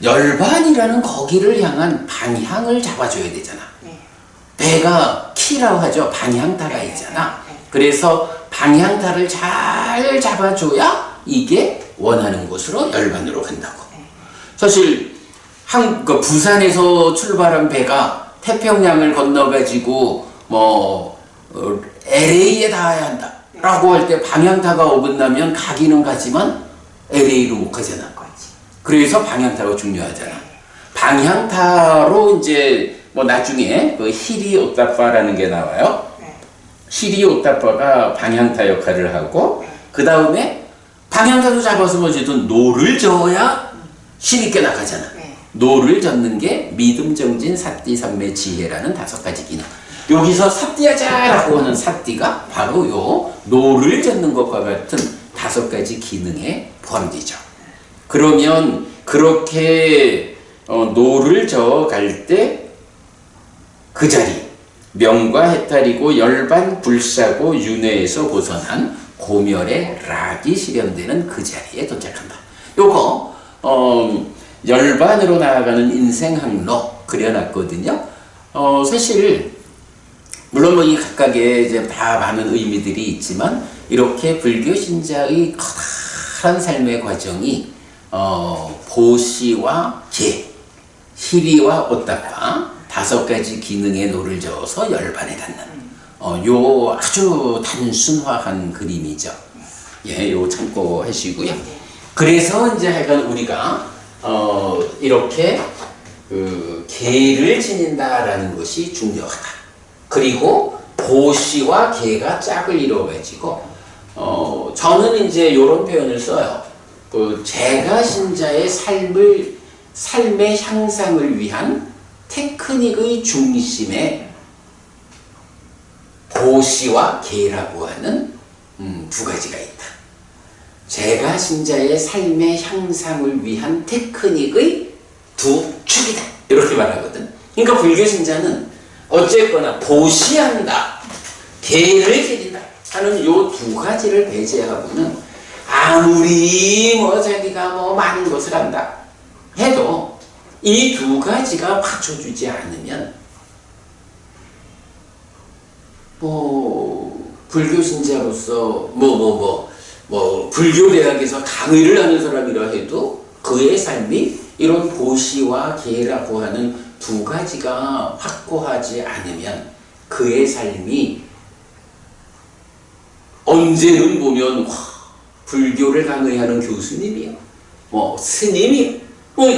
열반이라는 거기를 향한 방향을 잡아줘야 되잖아. 배가 키라고 하죠. 방향타가 있잖아. 그래서 방향타를 잘 잡아줘야 이게 원하는 곳으로 열반으로 간다고. 사실 부산에서 출발한 배가 태평양을 건너가지고 LA에 닿아야 한다. 라고 할 때 방향타가 어긋나면 가기는 가지만 LA로 못 가잖아. 그렇지. 그래서 방향타가 중요하잖아. 방향타로 이제 뭐 나중에 그 히리 오타파라는 게 나와요. 네. 히리 오타파가 방향타 역할을 하고 그 다음에 방향타도 잡아서 어쨌든 노를 저어야 힘있게 나가잖아. 네. 노를 젓는 게 믿음, 정진, 사띠, 삼매, 지혜라는 5가지 기능. 여기서 사띠하자라고 하는 사띠가 바로 요 노를 젓는 것과 같은 5가지 기능에 포함되죠. 그러면 그렇게 노를 저어갈 때 그 자리 명과 해탈이고 열반 불사고 윤회에서 벗어난 고멸의 락이 실현되는 그 자리에 도착한다. 요거 열반으로 나아가는 인생 항로 그려놨거든요. 사실 물론 뭐 이 각각의 이제 다 많은 의미들이 있지만 이렇게 불교 신자의 커다란 삶의 과정이 보시와 계, 히리와 오타파 5가지 기능의 노를 저어서 열반에 닿는 요 아주 단순화한 그림이죠. 예, 요 참고하시고요. 그래서 이제 하여간 우리가 이렇게 그 계를 지닌다라는 것이 중요하다. 그리고 보시와 계가 짝을 이루어가지고 저는 이제 이런 표현을 써요. 그 제가 신자의 삶의 향상을 위한 테크닉의 중심에 보시와 계라고 하는 2가지가 있다. 제가 신자의 삶의 향상을 위한 테크닉의 2축이다. 이렇게 말하거든. 그러니까 불교 신자는 어쨌거나 보시한다, 계를 지린다 하는 요 2가지를 배제하고는 아무리 뭐 자기가 뭐 많은 것을 한다 해도 이 2가지가 받쳐주지 않으면 뭐 불교 신자로서 불교 대학에서 강의를 하는 사람이라 해도 그의 삶이 이런 보시와 계라고 하는 2가지가 확고하지 않으면 그의 삶이 언제는 보면 불교를 강의하는 교수님이요, 스님이요,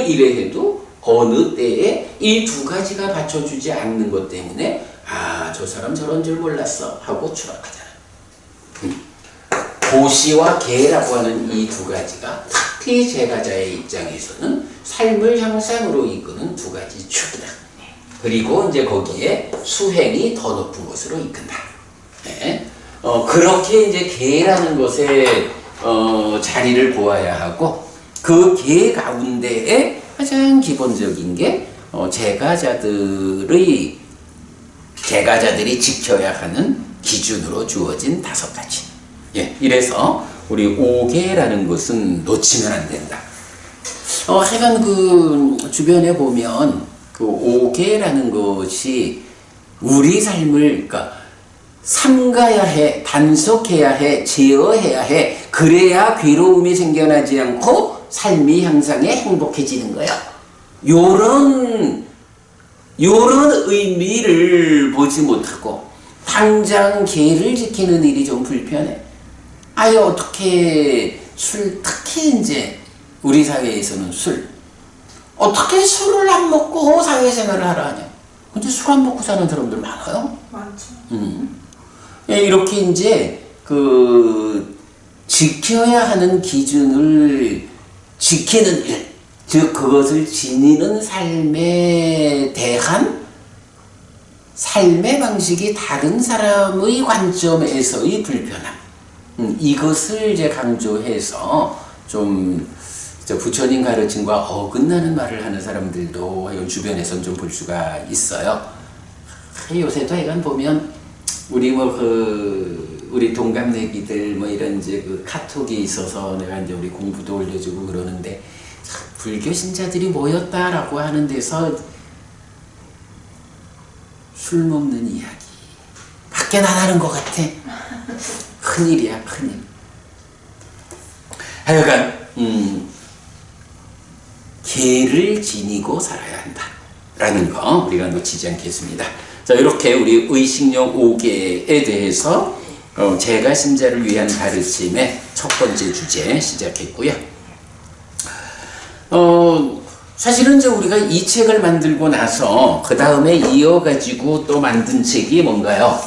이래 해도 어느 때에 이 2가지가 받쳐주지 않는 것 때문에 저 사람 저런 줄 몰랐어 하고 추락하잖아. 보시와 계라고 하는 이 2가지가 특히 제가자의 입장에서는 삶을 향상으로 이끄는 2가지 축이다. 그리고 이제 거기에 수행이 더 높은 것으로 이끈다. 네. 그렇게 이제 계라는 것에 자리를 보아야 하고 그 계 가운데에 가장 기본적인 게 제가자들이 지켜야 하는 기준으로 주어진 5가지. 예, 이래서 우리 5계라는 것은 놓치면 안 된다. 하여간 그 주변에 보면 그 5계라는 것이 우리 삶을 그러니까 삼가야 해, 단속해야 해, 제어해야 해. 그래야 괴로움이 생겨나지 않고 삶이 향상해 행복해지는 거야. 요런 의미를 보지 못하고 당장 계를 지키는 일이 좀 불편해. 아예 어떻게 특히 이제 우리 사회에서는 어떻게 술을 안 먹고 사회생활을 하라 하냐. 근데 술 안 먹고 사는 사람들 많아요. 많죠. 이렇게 이제 지켜야 하는 기준을 지키는 일, 즉 그것을 지니는 삶에 대한 삶의 방식이 다른 사람의 관점에서의 불편함, 이것을 이제 강조해서 좀 부처님 가르침과 어긋나는 말을 하는 사람들도 주변에선 좀 볼 수가 있어요. 요새도 하여간 보면 우리 동갑내기들 이런 이제 그 카톡이 있어서 내가 이제 우리 공부도 올려주고 그러는데 불교 신자들이 모였다라고 하는 데서 술 먹는 이야기 밖에 안 하는 것 같아. 큰일이야, 큰일. 하여간 계를 지니고 살아야 한다 라는 거 우리가 놓치지 않겠습니다. 자, 이렇게 우리 의식령 5계에 대해서 제가 신자를 위한 가르침의 첫 번째 주제 시작했고요. 사실은 이제 우리가 이 책을 만들고 나서 그 다음에 이어가지고 또 만든 책이 뭔가요?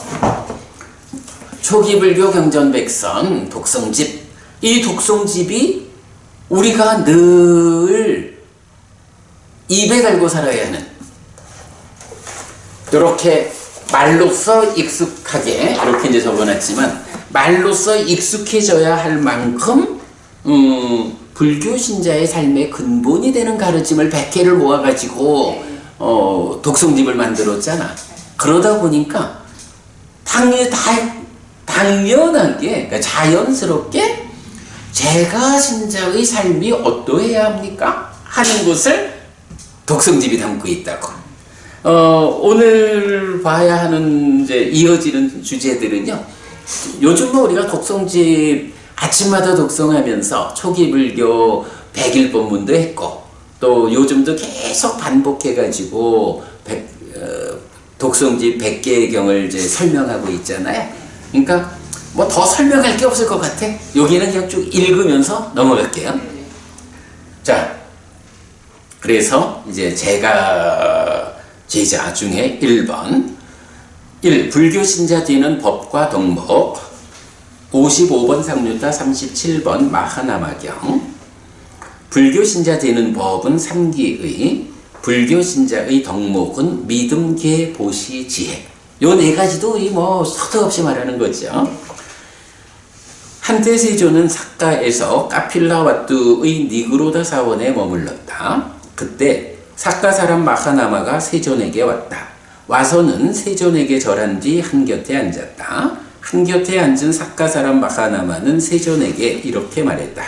초기불교 경전백선 독성집. 이 독성집이 우리가 늘 입에 달고 살아야 하는, 이렇게 말로써 익숙하게 이렇게 이제 적어놨지만 말로써 익숙해져야 할 만큼 불교 신자의 삶의 근본이 되는 가르침을 100개를 모아가지고 독성집을 만들었잖아. 그러다 보니까 당연하게, 그러니까 자연스럽게 제가 신자의 삶이 어떠해야 합니까? 하는 것을 독성집이 담고 있다고. 오늘 봐야 하는 이제 이어지는 주제들은요. 요즘 뭐 우리가 독성집 아침마다 독성하면서 초기불교 100일 법문도 했고, 또 요즘도 계속 반복해가지고 독성집 100개의 경을 이제 설명하고 있잖아요. 그러니까 뭐 더 설명할 게 없을 것 같아. 여기는 그냥 쭉 읽으면서 넘어갈게요. 자, 그래서 이제 제가 제자 중에 1번 1. 불교 신자 되는 법과 덕목 55번 상류타 37번 마하나마경. 불교 신자 되는 법은 삼기의, 불교 신자의 덕목은 믿음, 계, 보시, 지혜. 요 네 가지도 우리 뭐 서두 없이 말하는 거죠. 한때 세조는 사카에서 카필라와뚜의 니그로다 사원에 머물렀다. 그때 사카 사람 마하나마가 세존에게 왔다. 와서는 세존에게 절한 뒤 한곁에 앉았다. 한곁에 앉은 사카 사람 마하나마는 세존에게 이렇게 말했다.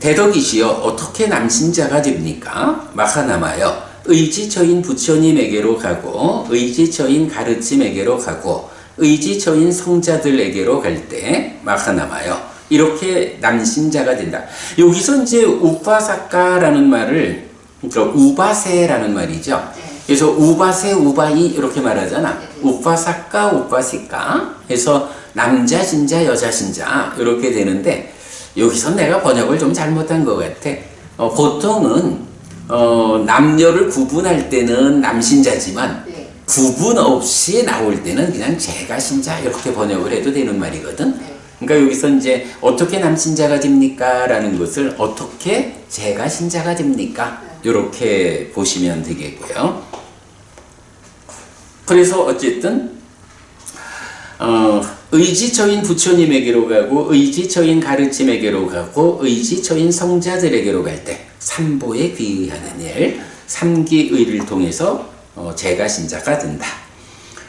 대덕이시여, 어떻게 남신자가 됩니까? 마하나마여, 의지처인 부처님에게로 가고 의지처인 가르침에게로 가고 의지처인 성자들에게로 갈 때 마하나마여, 이렇게 남신자가 된다. 여기서 이제 우파사카라는 말을, 그러니까 우바세라는 말이죠. 그래서 우바세, 우바이 이렇게 말하잖아. 우파사카, 우파시카 해서 남자 신자, 여자 신자 이렇게 되는데, 여기서 내가 번역을 좀 잘못한 것 같아. 보통은 남녀를 구분할 때는 남신자지만 구분 없이 나올 때는 그냥 제가 신자 이렇게 번역을 해도 되는 말이거든. 그러니까 여기서 이제 어떻게 남신자가 됩니까? 라는 것을 어떻게 제가 신자가 됩니까? 이렇게 보시면 되겠고요. 그래서 어쨌든 의지처인 부처님에게로 가고 의지처인 가르침에게로 가고 의지처인 성자들에게로 갈 때 삼보에 귀의하는 일, 삼기의를 통해서 제가 신자가 된다.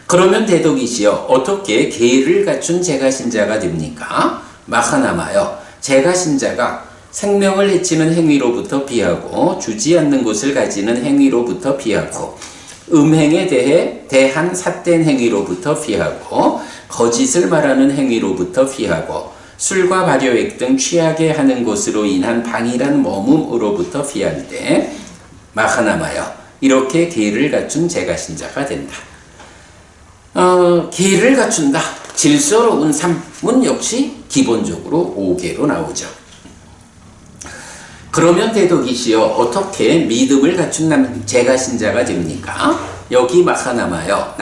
그러면 대덕이시여, 어떻게 계를 갖춘 제가 신자가 됩니까? 마하나마여, 제가 신자가 생명을 해치는 행위로부터 피하고 주지 않는 것을 가지는 행위로부터 피하고 음행에 대해 대한 삿된 행위로부터 피하고 거짓을 말하는 행위로부터 피하고 술과 발효액 등 취하게 하는 것으로 인한 방일한 머뭅으로부터 피할 때 마하나마여, 이렇게 계를 갖춘 제가 신자가 된다. 계를 갖춘다. 질서로운 삶은 역시 기본적으로 5계로 나오죠. 그러면 대덕이시여, 어떻게 믿음을 갖춘 제가 신자가 됩니까? 여기 마하나마여,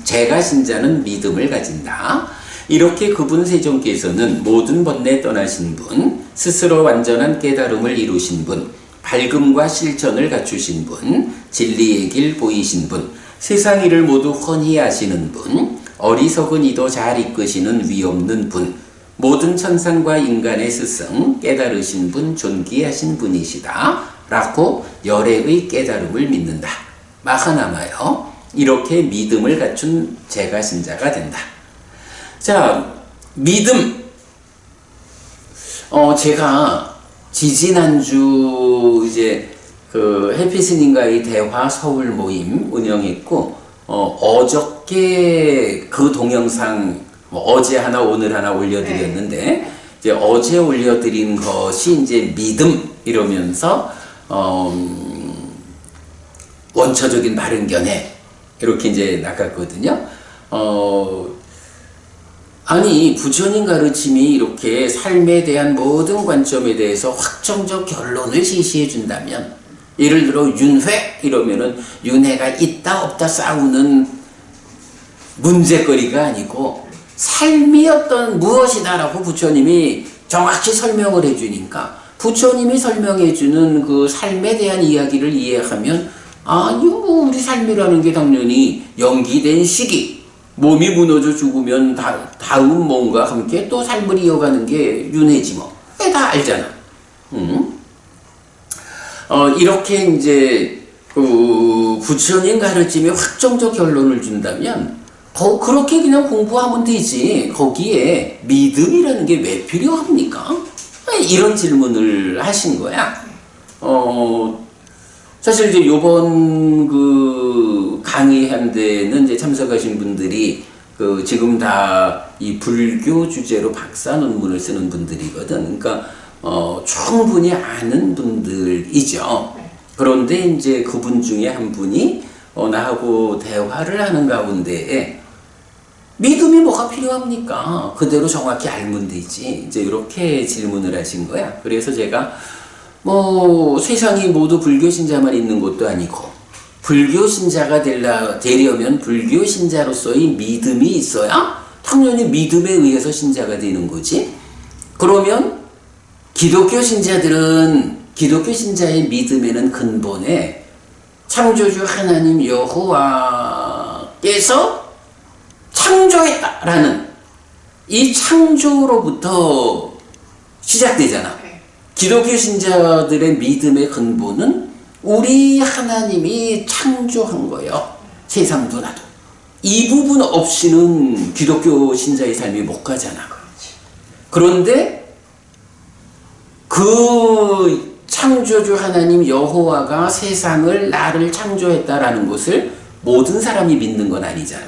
제가 신자는 믿음을 가진다. 이렇게 그분 세존께서는 모든 번뇌 떠나신 분, 스스로 완전한 깨달음을 이루신 분, 밝음과 실천을 갖추신 분, 진리의 길 보이신 분, 세상 일을 모두 훤히 아시는 분, 어리석은 이도 잘 이끄시는 위없는 분, 모든 천상과 인간의 스승, 깨달으신 분, 존귀하신 분이시다 라고 열애의 깨달음을 믿는다. 마하나마여, 이렇게 믿음을 갖춘 제가 신자가 된다. 자, 믿음. 제가 지지난주 이제 그 해피 스님과의 대화 서울 모임 운영했고, 어저께 그 동영상 어제 하나 오늘 하나 올려드렸는데, 이제 어제 올려드린 것이 이제 믿음 이러면서 원초적인 바른 견해 이렇게 이제 나갔거든요. 아니, 부처님 가르침이 이렇게 삶에 대한 모든 관점에 대해서 확정적 결론을 제시해 준다면, 예를 들어 윤회 이러면은 윤회가 있다 없다 싸우는 문제거리가 아니고 삶이 어떤 무엇이다라고 부처님이 정확히 설명을 해주니까, 부처님이 설명해주는 그 삶에 대한 이야기를 이해하면, 뭐 우리 삶이라는 게 당연히 연기된 시기, 몸이 무너져 죽으면 다음 몸과 함께 또 삶을 이어가는 게 윤회지 뭐. 다 알잖아. 이렇게 이제 부처님 가르침이 확정적 결론을 준다면 그렇게 그냥 공부하면 되지. 거기에 믿음이라는 게 왜 필요합니까? 이런 질문을 하신 거야. 사실 이제 요번 그 강의한 데는 이제 참석하신 분들이 지금 다 이 불교 주제로 박사 논문을 쓰는 분들이거든. 그러니까 충분히 아는 분들이죠. 그런데 이제 그분 중에 한 분이 나하고 대화를 하는 가운데에 믿음이 뭐가 필요합니까? 그대로 정확히 알면 되지. 이제 이렇게 질문을 하신 거야. 그래서 제가 세상이 모두 불교 신자만 있는 것도 아니고, 불교 신자가 되려면 불교 신자로서의 믿음이 있어야 당연히 믿음에 의해서 신자가 되는 거지. 그러면 기독교 신자의 믿음에는 근본에 창조주 하나님 여호와께서 창조했다라는 이 창조로부터 시작되잖아. 기독교 신자들의 믿음의 근본은 우리 하나님이 창조한 거예요. 세상도 나도. 이 부분 없이는 기독교 신자의 삶이 못 가잖아. 그런데 그 창조주 하나님 여호와가 세상을 나를 창조했다라는 것을 모든 사람이 믿는 건 아니잖아.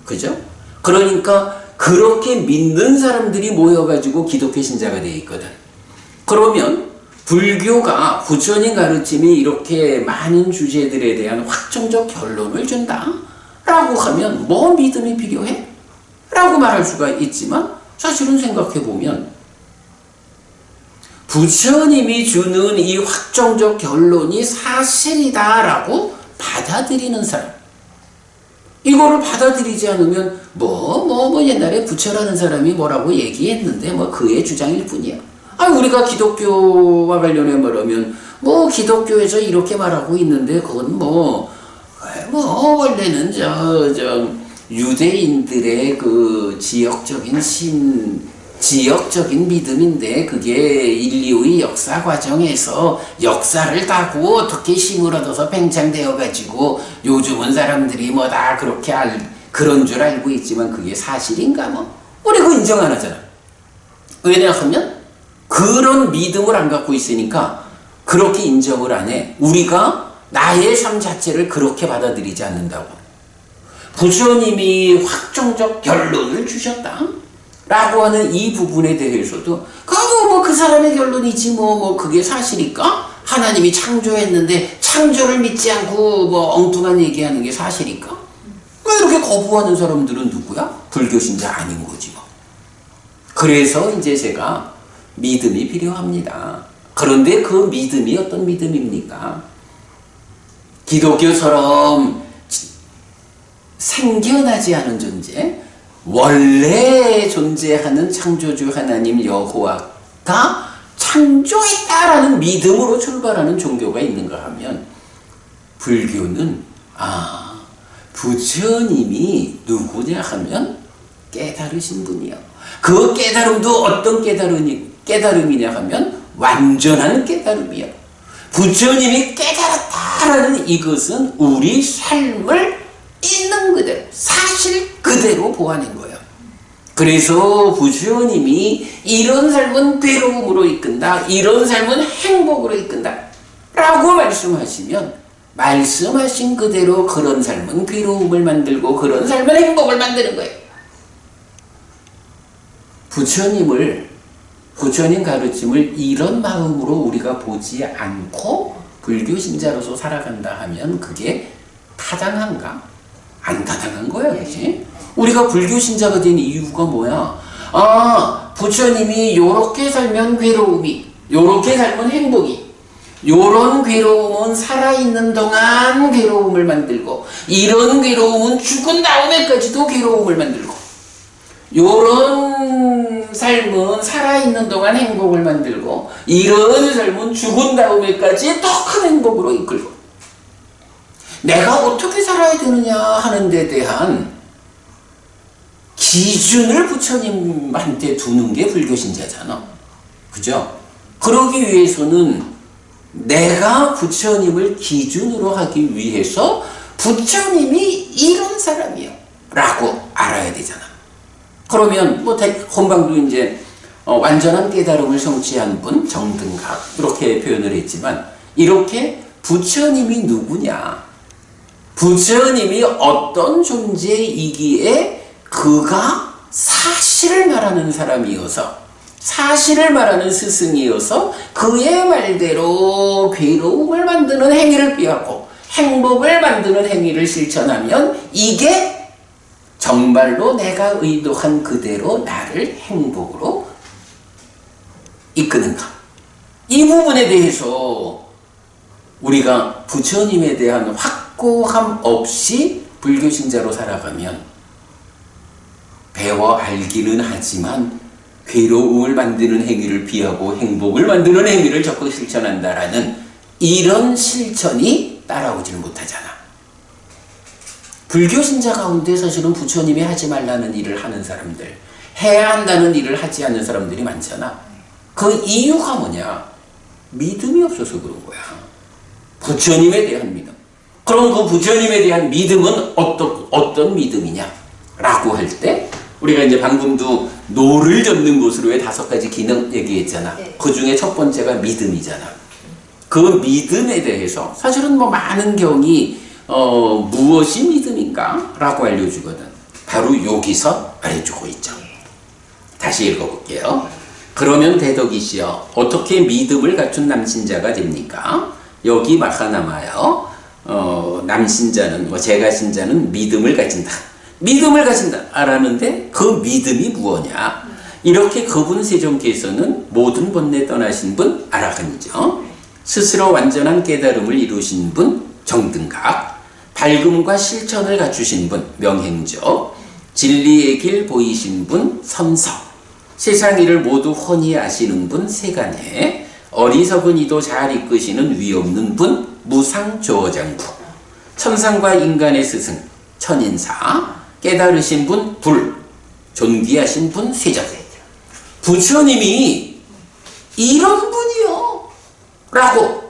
그죠? 그러니까 그렇게 믿는 사람들이 모여가지고 기독교 신자가 되어 있거든. 그러면 불교가 부처님 가르침이 이렇게 많은 주제들에 대한 확정적 결론을 준다 라고 하면 뭐 믿음이 필요해? 라고 말할 수가 있지만, 사실은 생각해보면 부처님이 주는 이 확정적 결론이 사실이다 라고 받아들이는 사람, 이거를 받아들이지 않으면 옛날에 부처라는 사람이 뭐라고 얘기했는데 그의 주장일 뿐이야. 우리가 기독교와 관련해 말하면 기독교에서 이렇게 말하고 있는데 그건 원래는 유대인들의 그 지역적인 믿음인데 그게 인류의 역사 과정에서 역사를 타고 어떻게 힘을 얻어서 팽창되어 가지고 요즘은 사람들이 다 그렇게 그런 줄 알고 있지만 그게 사실인가 우리 그거 인정 안 하잖아. 왜냐하면 그런 믿음을 안 갖고 있으니까 그렇게 인정을 안 해. 우리가 나의 삶 자체를 그렇게 받아들이지 않는다고. 부처님이 확정적 결론을 주셨다 라고 하는 이 부분에 대해서도 그 사람의 결론이지 그게 사실일까? 하나님이 창조했는데 창조를 믿지 않고 엉뚱한 얘기하는 게 사실일까? 왜 이렇게 거부하는 사람들은 누구야? 불교 신자 아닌 거지 그래서 이제 제가 믿음이 필요합니다. 그런데 그 믿음이 어떤 믿음입니까? 기독교처럼 생겨나지 않은 존재, 원래 존재하는 창조주 하나님 여호와가 창조했다라는 믿음으로 출발하는 종교가 있는가 하면, 불교는 부처님이 누구냐 하면 깨달으신 분이요. 그 깨달음도 어떤 깨달음이냐 하면 완전한 깨달음이요. 부처님이 깨달았다라는 이것은 우리 삶을 있는 그대로, 사실 그대로 보아낸 거예요. 그래서 부처님이 이런 삶은 괴로움으로 이끈다, 이런 삶은 행복으로 이끈다 라고 말씀하시면 말씀하신 그대로 그런 삶은 괴로움을 만들고 그런 삶은 행복을 만드는 거예요. 부처님 가르침을 이런 마음으로 우리가 보지 않고 불교 신자로서 살아간다 하면 그게 타당한가? 안 타당한 거야, 그치? 우리가 불교 신자가 된 이유가 뭐야? 아, 부처님이 요렇게 살면 괴로움이, 요렇게 살면 행복이, 요런 괴로움은 살아있는 동안 괴로움을 만들고, 이런 괴로움은 죽은 다음에까지도 괴로움을 만들고, 요런 삶은 살아있는 동안 행복을 만들고, 이런 삶은 죽은 다음에까지 더 큰 행복으로 이끌고, 내가 어떻게 살아야 되느냐 하는 데 대한 기준을 부처님한테 두는 게 불교신자잖아. 그죠? 그러기 위해서는 내가 부처님을 기준으로 하기 위해서 부처님이 이런 사람이요 라고 알아야 되잖아. 그러면 뭐 혼방도 이제 완전한 깨달음을 성취한 분, 정등각 이렇게 표현을 했지만, 이렇게 부처님이 누구냐, 부처님이 어떤 존재이기에 그가 사실을 말하는 사람이어서, 사실을 말하는 스승이어서 그의 말대로 괴로움을 만드는 행위를 피하고 행복을 만드는 행위를 실천하면 이게 정말로 내가 의도한 그대로 나를 행복으로 이끄는가. 이 부분에 대해서 우리가 부처님에 대한 확고함 없이 불교신자로 살아가면 배워 알기는 하지만 괴로움을 만드는 행위를 피하고 행복을 만드는 행위를 적극 실천한다라는 이런 실천이 따라오질 못하잖아. 불교신자 가운데 사실은 부처님이 하지 말라는 일을 하는 사람들, 해야 한다는 일을 하지 않는 사람들이 많잖아. 그 이유가 뭐냐? 믿음이 없어서 그런 거야. 부처님에 대한 믿음. 그럼 그 부처님에 대한 믿음은 어떤 믿음이냐? 라고 할 때, 우리가 이제 방금도 노를 젓는 것으로 왜 5가지 기능 얘기했잖아. 네. 그 중에 첫 번째가 믿음이잖아. 그 믿음에 대해서 사실은 뭐 많은 경이 무엇이 믿음인가? 라고 알려주거든. 바로 여기서 말해주고 있죠. 다시 읽어볼게요. 그러면 대덕이시여, 어떻게 믿음을 갖춘 남신자가 됩니까? 여기 마하나마요. 남신자는, 제가신자는 믿음을 가진다. 믿음을 가진다. 라는데 그 믿음이 무엇냐? 이렇게 그분 세종께서는 모든 번뇌 떠나신 분 아라한이죠. 스스로 완전한 깨달음을 이루신 분 정등각, 밝음과 실천을 갖추신 분 명행조, 진리의 길 보이신 분 선서, 세상 일을 모두 훤히 아시는 분 세간에, 어리석은 이도 잘 이끄시는 위없는 분 무상조어장부, 천상과 인간의 스승 천인사, 깨달으신 분 불, 존귀하신 분 세적. 부처님이 이런 분이요 라고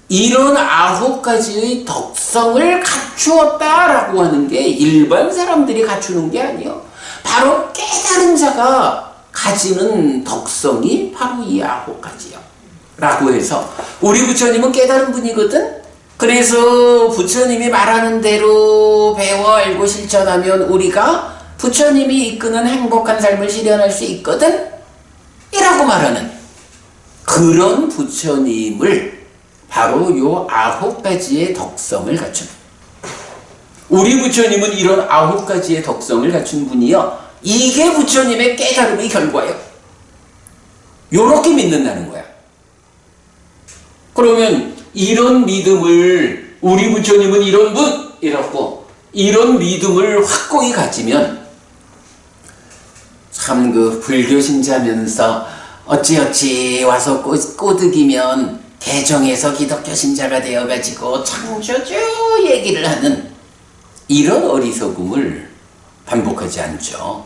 이런 9가지의 덕성을 갖추었다라고 하는 게 일반 사람들이 갖추는 게 아니요, 바로 깨달은 자가 가지는 덕성이 바로 이 9가지요 라고 해서, 우리 부처님은 깨달은 분이거든. 그래서 부처님이 말하는 대로 배워 알고 실천하면 우리가 부처님이 이끄는 행복한 삶을 실현할 수 있거든 이라고 말하는 그런 부처님을 바로 요 9가지의 덕성을 갖춘, 우리 부처님은 이런 9가지의 덕성을 갖춘 분이요, 이게 부처님의 깨달음의 결과예요. 요렇게 믿는다는 거야. 그러면 이런 믿음을, 우리 부처님은 이런 분이라고 이런 믿음을 확고히 가지면, 참 그 불교신자면서 어찌어찌 와서 꼬드기면 대종에서 기독교 신자가 되어가지고 창조주 얘기를 하는 이런 어리석음을 반복하지 않죠.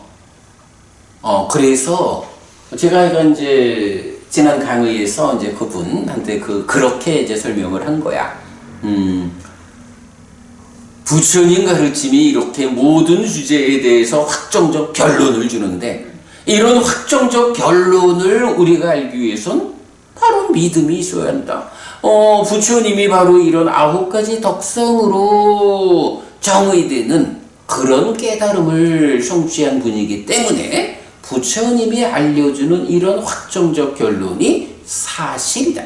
그래서 제가 이제 지난 강의에서 이제 그분한테 그렇게 이제 설명을 한 거야. 부처님 가르침이 이렇게 모든 주제에 대해서 확정적 결론을 주는데, 이런 확정적 결론을 우리가 알기 위해선 바로 믿음이 있어야 한다. 부처님이 바로 이런 9가지 덕성으로 정의되는 그런 깨달음을 성취한 분이기 때문에 부처님이 알려주는 이런 확정적 결론이 사실이다.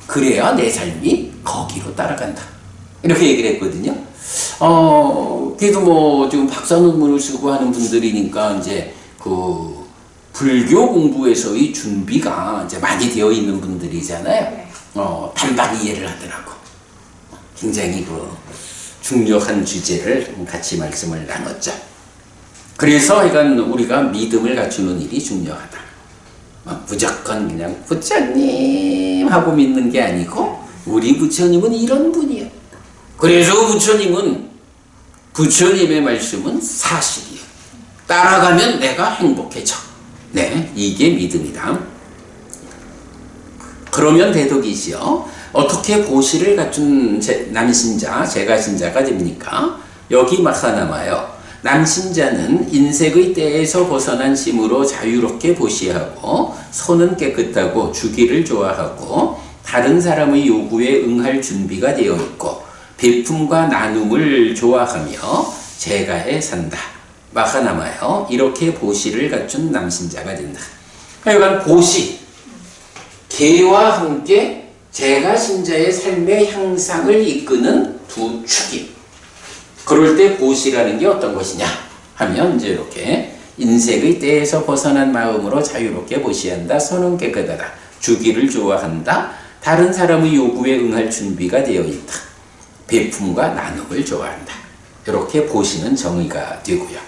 그래야 내 삶이 거기로 따라간다. 이렇게 얘기를 했거든요. 그래도 뭐 지금 박사 논문을 쓰고 하는 분들이니까 이제 그 불교 공부에서의 준비가 이제 많이 되어 있는 분들이잖아요. 네. 단박 이해를 하더라고. 굉장히 그 중요한 주제를 같이 말씀을 나눴죠. 그래서 하여간 우리가 믿음을 갖추는 일이 중요하다. 무조건 그냥 부처님 하고 믿는 게 아니고 우리 부처님은 이런 분이에요. 그래서 부처님의 말씀은 사실이에요. 따라가면 내가 행복해져. 네, 이게 믿음이다. 그러면 대덕이시여 어떻게 보시를 갖춘 남신자, 제가신자가 됩니까? 여기 마카 남아요. 남신자는 인색의 때에서 벗어난 심으로 자유롭게 보시하고 손은 깨끗하고 주기를 좋아하고 다른 사람의 요구에 응할 준비가 되어 있고 베품과 나눔을 좋아하며 제가에 산다. 마카 남아요. 이렇게 보시를 갖춘 남신자가 된다. 하여간 보시, 개와 함께 제가신자의 삶의 향상을 이끄는 두 축이. 그럴 때 보시라는 게 어떤 것이냐 하면 이제 이렇게 인색의 때에서 벗어난 마음으로 자유롭게 보시한다. 손은 깨끗하다. 주기를 좋아한다. 다른 사람의 요구에 응할 준비가 되어 있다. 베품과 나눔을 좋아한다. 이렇게 보시는 정의가 되고요.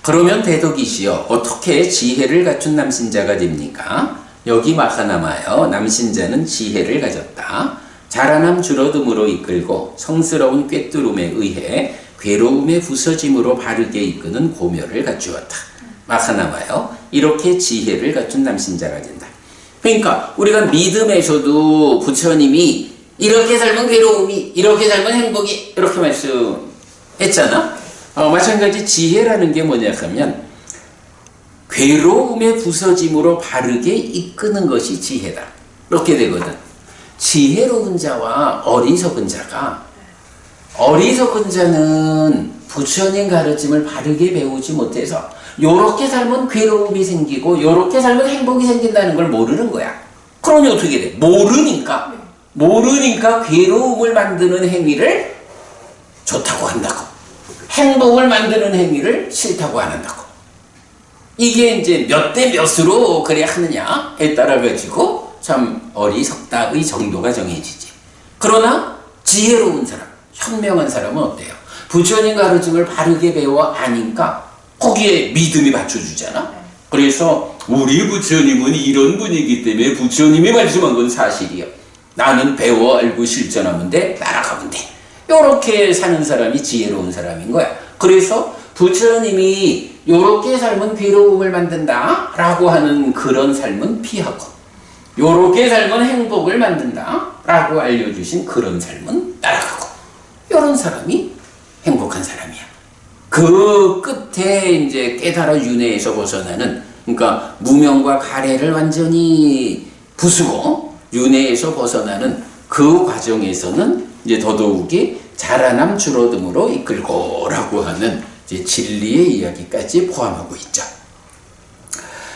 그러면 대덕이시여 어떻게 지혜를 갖춘 남신자가 됩니까? 여기 마카 남아요. 남신자는 지혜를 가졌다. 자라남 줄어듦으로 이끌고 성스러운 꿰뚫음에 의해 괴로움의 부서짐으로 바르게 이끄는 고묘를 갖추었다. 마카 남아요. 이렇게 지혜를 갖춘 남신자가 된다. 그러니까 우리가 믿음에서도 부처님이 이렇게 살면 괴로움이, 이렇게 살면 행복이 이렇게 말씀했잖아. 마찬가지 지혜라는 게 뭐냐 하면 괴로움의 부서짐으로 바르게 이끄는 것이 지혜다. 이렇게 되거든. 지혜로운 자와 어리석은 자가, 어리석은 자는 부처님 가르침을 바르게 배우지 못해서 요렇게 살면 괴로움이 생기고 요렇게 살면 행복이 생긴다는 걸 모르는 거야. 그러면 어떻게 돼? 모르니까 괴로움을 만드는 행위를 좋다고 한다고, 행복을 만드는 행위를 싫다고 안 한다고. 이게 이제 몇 대 몇으로 그래야 하느냐에 따라 가지고 참 어리석다의 정도가 정해지지. 그러나 지혜로운 사람, 현명한 사람은 어때요? 부처님 가르침을 바르게 배워 아니까 거기에 믿음이 받쳐주잖아. 그래서 우리 부처님은 이런 분이기 때문에 부처님이 말씀한 건 사실이요. 나는 배워 알고 실천하면 돼, 따라가면 돼. 요렇게 사는 사람이 지혜로운 사람인 거야. 그래서 부처님이 요렇게 살면 괴로움을 만든다 라고 하는 그런 삶은 피하고 요렇게 살면 행복을 만든다 라고 알려주신 그런 삶은 따라가고, 요런 사람이 행복한 사람이야. 그 끝에 이제 깨달아 윤회에서 벗어나는, 그러니까 무명과 가래를 완전히 부수고 윤회에서 벗어나는 그 과정에서는 이제 더더욱이 자라남 줄어듦으로 이끌고라고 하는 이제 진리의 이야기까지 포함하고 있죠.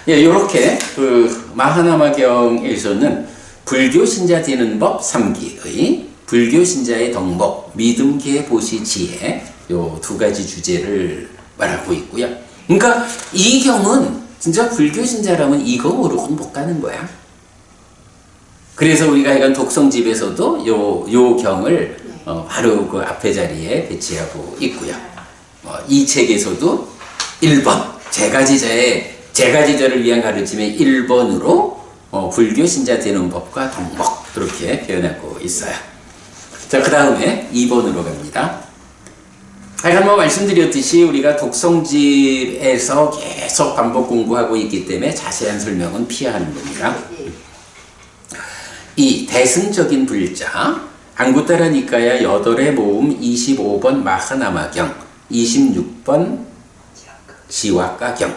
예, 이렇게 그 마하나마경에서는 불교 신자 되는 법 3기의 불교 신자의 덕목, 믿음, 계, 보시, 지혜 요 두 가지 주제를 말하고 있고요. 그러니까 이 경은 진짜 불교 신자라면 이거 모르고는 못 가는 거야. 그래서 우리가 이건 독성집에서도 요 경을 바로 그 앞에 자리에 배치하고 있고요. 이 책에서도 1번 제가지자를 위한 가르침의 1번으로 불교 신자 되는 법과 덕목 그렇게 표현하고 있어요. 자, 그 다음에 2번으로 갑니다. 하여간 말씀드렸듯이 우리가 독성집에서 계속 반복 공부하고 있기 때문에 자세한 설명은 피하는 겁니다. 이 대승적인 불자 앙구타라 니카야 8의 모음 25번 마하나마경 26번 지와가경.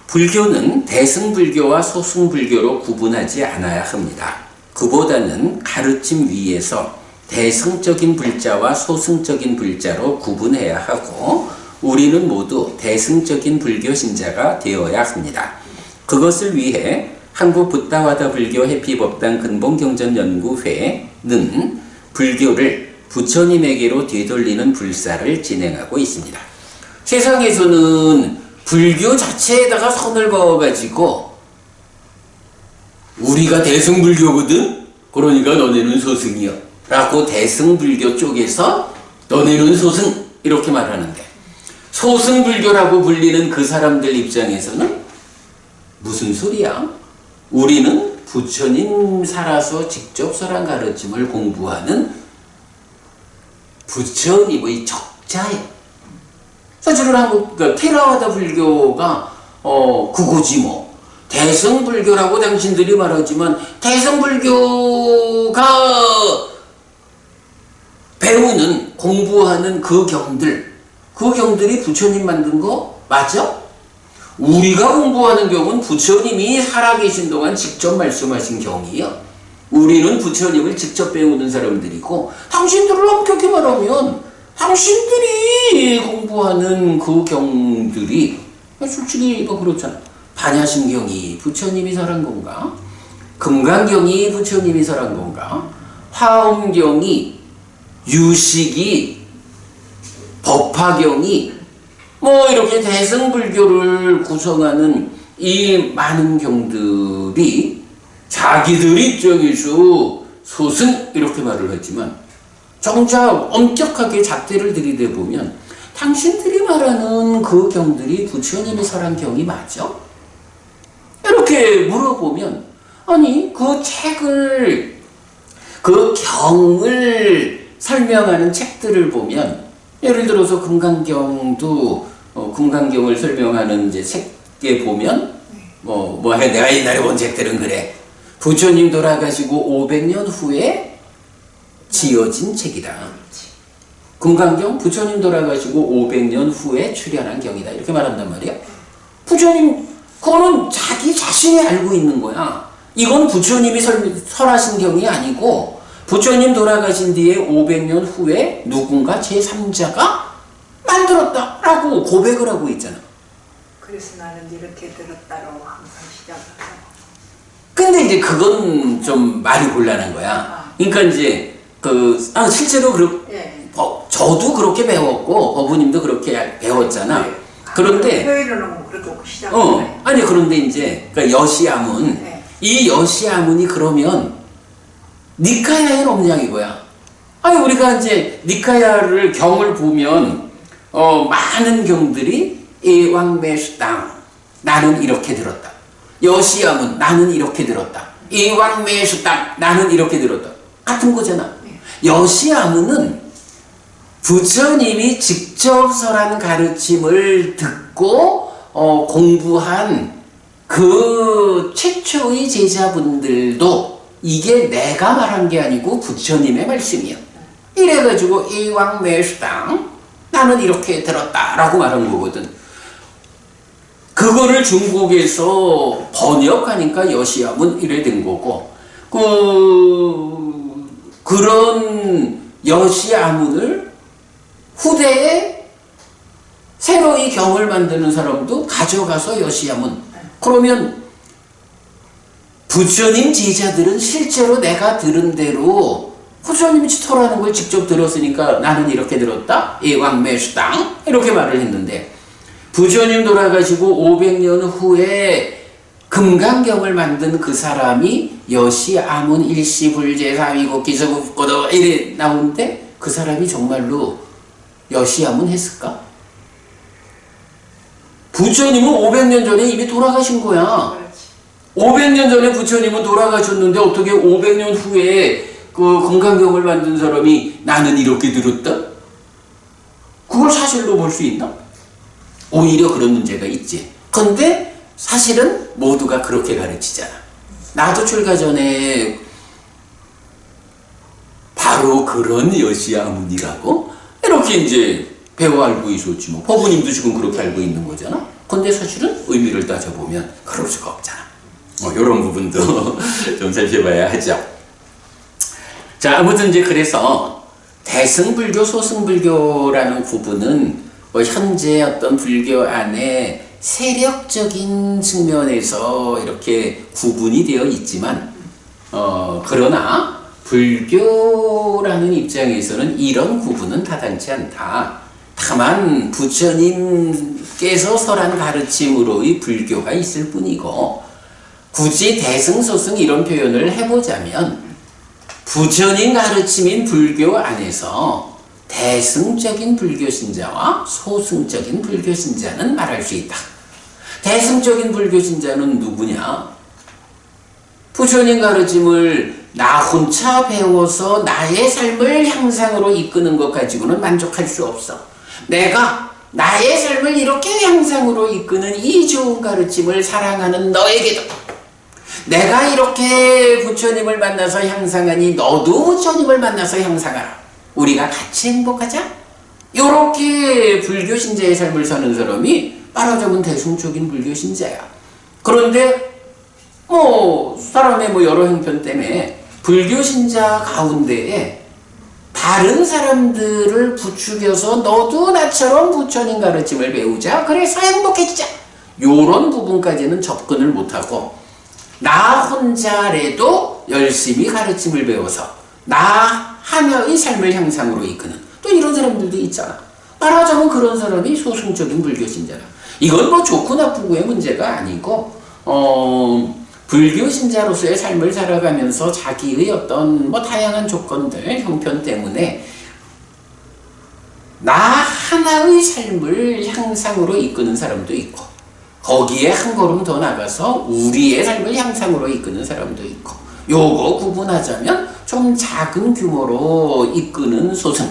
불교는 대승불교와 소승불교로 구분하지 않아야 합니다. 그보다는 가르침 위에서 대승적인 불자와 소승적인 불자로 구분해야 하고 우리는 모두 대승적인 불교 신자가 되어야 합니다. 그것을 위해 한국 붓다와다 불교 해피법당 근본경전연구회는 불교를 부처님에게로 되돌리는 불사를 진행하고 있습니다. 세상에서는 불교 자체에다가 선을 그어가지고 우리가 대승불교거든? 그러니까 너네는 소승이여 라고 대승불교 쪽에서 너네는 소승 이렇게 말하는데, 소승불교라고 불리는 그 사람들 입장에서는 무슨 소리야? 우리는 부처님 살아서 직접 설한 가르침을 공부하는 부처님의 적자예요. 사실은 그러니까 테라와다 불교가 그거지 뭐. 대승불교라고 당신들이 말하지만 대승불교가 배우는 공부하는 그 경들이 부처님 만든 거 맞아? 우리가 공부하는 경은 부처님이 살아계신 동안 직접 말씀하신 경이에요. 우리는 부처님을 직접 배우는 사람들이고, 당신들을 엄격히 말하면 당신들이 공부하는 그 경들이 솔직히 뭐 그렇잖아. 반야심경이 부처님이 설한 건가? 금강경이 부처님이 설한 건가? 화엄경이, 유식이, 법화경이 뭐 이렇게 대승불교를 구성하는 이 많은 경들이 자기들 입장에서 소승 이렇게 말을 하지만, 정작 엄격하게 잣대를 들이대보면 당신들이 말하는 그 경들이 부처님이 설한 경이 맞아? 이렇게 물어보면, 아니 그 책을, 그 경을 설명하는 책들을 보면, 예를 들어서 금강경도 금강경을 설명하는 이제 책에 보면 내가 옛날에 본 책들은 그래. 부처님 돌아가시고 500년 후에 지어진 책이다. 금강경 부처님 돌아가시고 500년 후에 출현한 경이다. 이렇게 말한단 말이야. 부처님 그거는 자기 자신이 알고 있는 거야. 이건 부처님이 설하신 경이 아니고 부처님 돌아가신 뒤에 500년 후에 누군가 제3자가 만들었다라고 고백을 하고 있잖아. 그래서 나는 이렇게 들었다라고 항상 시작을 하고. 근데 이제 그건 좀 말이 곤란한 거야. 그러니까 이제 실제로 예. 저도 그렇게 배웠고 법부님도 그렇게 배웠잖아. 네. 그런데 표현은 그렇게 시작을 해. 아니 그런데 이제 그러니까 여시아문, 네. 이 여시아문이 그러면 니카야에 없냐 이거야. 아니 우리가 이제 니카야를 경을 보면 많은 경들이 이왕매수당 나는 이렇게 들었다. 여시아문 나는 이렇게 들었다. 이왕매수당 나는 이렇게 들었다. 같은 거잖아. 여시아문은 부처님이 직접 설한 가르침을 듣고 공부한 그 최초의 제자분들도 이게 내가 말한 게 아니고 부처님의 말씀이야. 이래가지고 이왕매수당 나는 이렇게 들었다라고 말한 거거든. 그거를 중국에서 번역하니까 여시아문 이래 된 거고, 그런 여시아문을 후대에 새로이 경을 만드는 사람도 가져가서 여시아문. 그러면 부처님 제자들은 실제로 내가 들은 대로 부처님이 설하는 걸 직접 들었으니까 나는 이렇게 들었다. 이왕매수당 이렇게 말을 했는데, 부처님 돌아가시고 500년 후에 금강경을 만든 그 사람이 여시아문 일시불제사위고 기서국고도 이래 나오는데 그 사람이 정말로 여시아문 했을까? 부처님은 500년 전에 이미 돌아가신 거야. 500년 전에 부처님은 돌아가셨는데 어떻게 500년 후에 그 금강경을 만든 사람이 나는 이렇게 들었다? 그걸 사실로 볼 수 있나? 오히려 그런 문제가 있지. 근데 사실은 모두가 그렇게 가르치잖아. 나도 출가 전에 바로 그런 여시아문이라고 이렇게 이제 배워 알고 있었지 뭐. 법부님도 지금 그렇게 알고 있는 거잖아. 근데 사실은 의미를 따져보면 그럴 수가 없잖아. 이런 부분도 좀 살펴봐야 하죠. 자, 아무튼 이제 그래서 대승불교, 소승불교라는 구분은 현재 어떤 불교 안에 세력적인 측면에서 이렇게 구분이 되어 있지만, 그러나 불교라는 입장에서는 이런 구분은 타당치 않다. 다만 부처님께서 설한 가르침으로의 불교가 있을 뿐이고, 굳이 대승소승 이런 표현을 해보자면 부처님 가르침인 불교 안에서 대승적인 불교신자와 소승적인 불교신자는 말할 수 있다. 대승적인 불교신자는 누구냐? 부처님 가르침을 나 혼자 배워서 나의 삶을 향상으로 이끄는 것 가지고는 만족할 수 없어. 내가 나의 삶을 이렇게 향상으로 이끄는 이 좋은 가르침을 사랑하는 너에게도, 내가 이렇게 부처님을 만나서 향상하니 너도 부처님을 만나서 향상하라. 우리가 같이 행복하자. 이렇게 불교신자의 삶을 사는 사람이 말하자면 대승적인 불교신자야. 그런데 사람의 여러 형편 때문에 불교신자 가운데에 다른 사람들을 부추겨서 너도 나처럼 부처님 가르침을 배우자. 그래서 행복해지자. 요런 부분까지는 접근을 못하고 나 혼자라도 열심히 가르침을 배워서 나 하나의 삶을 향상으로 이끄는 또 이런 사람들도 있잖아. 말하자면 그런 사람이 소승적인 불교신자라. 이건 좋고 나쁘고의 문제가 아니고 불교신자로서의 삶을 살아가면서 자기의 어떤 다양한 조건들, 형편 때문에 나 하나의 삶을 향상으로 이끄는 사람도 있고, 거기에 한 걸음 더 나가서 우리의 삶을 향상으로 이끄는 사람도 있고, 요거 구분하자면 좀 작은 규모로 이끄는 소승,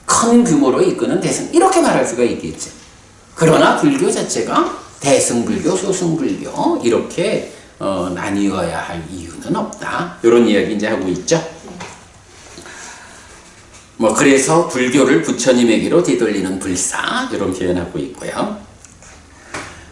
큰 규모로 이끄는 대승, 이렇게 말할 수가 있겠죠. 그러나 불교 자체가 대승불교, 소승불교 이렇게 나뉘어야 할 이유는 없다. 이런 이야기 이제 하고 있죠. 그래서 불교를 부처님에게로 되돌리는 불사, 이런 표현하고 있고요.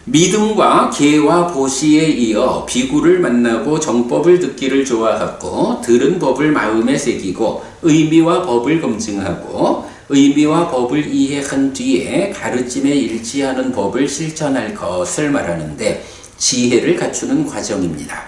믿음과 계와 보시에 이어 비구를 만나고 정법을 듣기를 좋아하고 들은 법을 마음에 새기고 의미와 법을 검증하고 의미와 법을 이해한 뒤에 가르침에 일치하는 법을 실천할 것을 말하는데 지혜를 갖추는 과정입니다.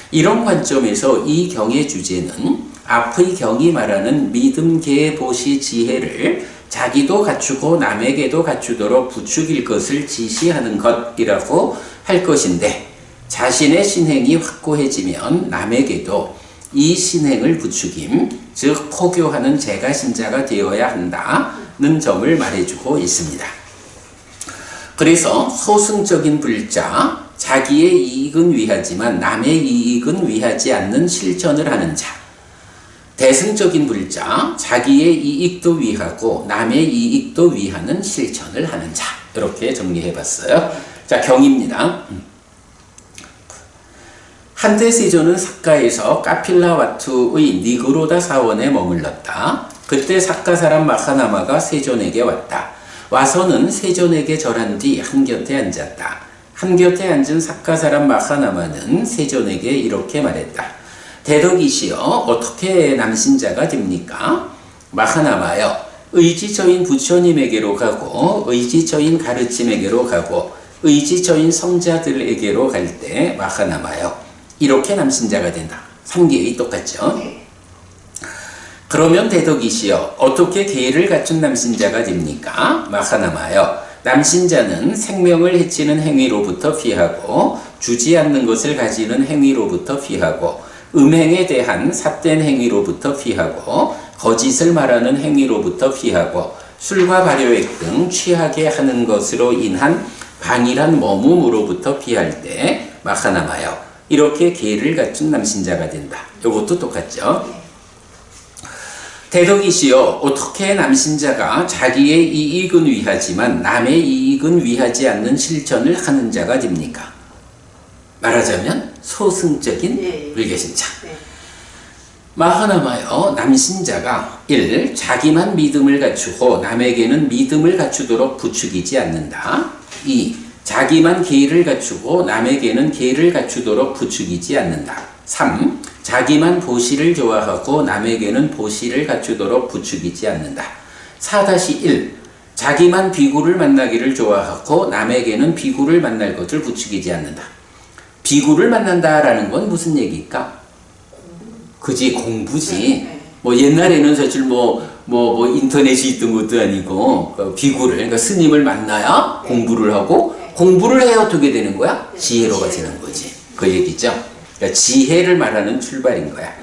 이런 관점에서 이 경의 주제는 앞의 경이 말하는 믿음, 계, 보시, 지혜를 자기도 갖추고 남에게도 갖추도록 부추길 것을 지시하는 것이라고 할 것인데, 자신의 신행이 확고해지면 남에게도 이 신행을 부추김, 즉 포교하는 제가신자가 되어야 한다는 점을 말해주고 있습니다. 그래서 소승적인 불자, 자기의 이익은 위하지만 남의 이익은 위하지 않는 실천을 하는 자, 대승적인 불자, 자기의 이익도 위하고 남의 이익도 위하는 실천을 하는 자, 이렇게 정리해봤어요. 자, 경입니다. 한때 세존은 삭가에서 카필라와투의 니그로다 사원에 머물렀다. 그때 삭가 사람 마하나마가 세존에게 왔다. 와서는 세존에게 절한 뒤 한곁에 앉았다. 한곁에 앉은 삭가 사람 마하나마는 세존에게 이렇게 말했다. 대덕이시여, 어떻게 남신자가 됩니까? 마하나마여, 의지처인 부처님에게로 가고 의지처인 가르침에게로 가고 의지처인 성자들에게로 갈 때 마하나마여, 이렇게 남신자가 된다. 3계의 똑같죠? 그러면 대덕이시여, 어떻게 계를 갖춘 남신자가 됩니까? 마하나마여, 남신자는 생명을 해치는 행위로부터 피하고 주지 않는 것을 가지는 행위로부터 피하고 음행에 대한 삿된 행위로부터 피하고 거짓을 말하는 행위로부터 피하고 술과 발효액 등 취하게 하는 것으로 인한 방일한 머뭄으로부터 피할 때 마하나마여, 이렇게 계를 갖춘 남신자가 된다. 이것도 똑같죠? 대덕이시여, 어떻게 남신자가 자기의 이익은 위하지만 남의 이익은 위하지 않는 실천을 하는 자가 됩니까? 말하자면 소승적인 불교신자. 마하나마여, 남신자가 1. 자기만 믿음을 갖추고 남에게는 믿음을 갖추도록 부추기지 않는다. 2. 자기만 계를 갖추고 남에게는 계를 갖추도록 부추기지 않는다. 3. 자기만 보시를 좋아하고 남에게는 보시를 갖추도록 부추기지 않는다. 4-1. 자기만 비구를 만나기를 좋아하고 남에게는 비구를 만날 것을 부추기지 않는다. 비구를 만난다라는 건 무슨 얘기일까? 그지 공부지. 네. 뭐 옛날에는 사실 뭐 인터넷이 있던 것도 아니고 비구를 그러니까 스님을 만나야 공부를 하고 공부를 해야 어떻게 되는 거야? 지혜로가 되는 거지. 그 얘기죠. 그러니까 지혜를 말하는 출발인 거야.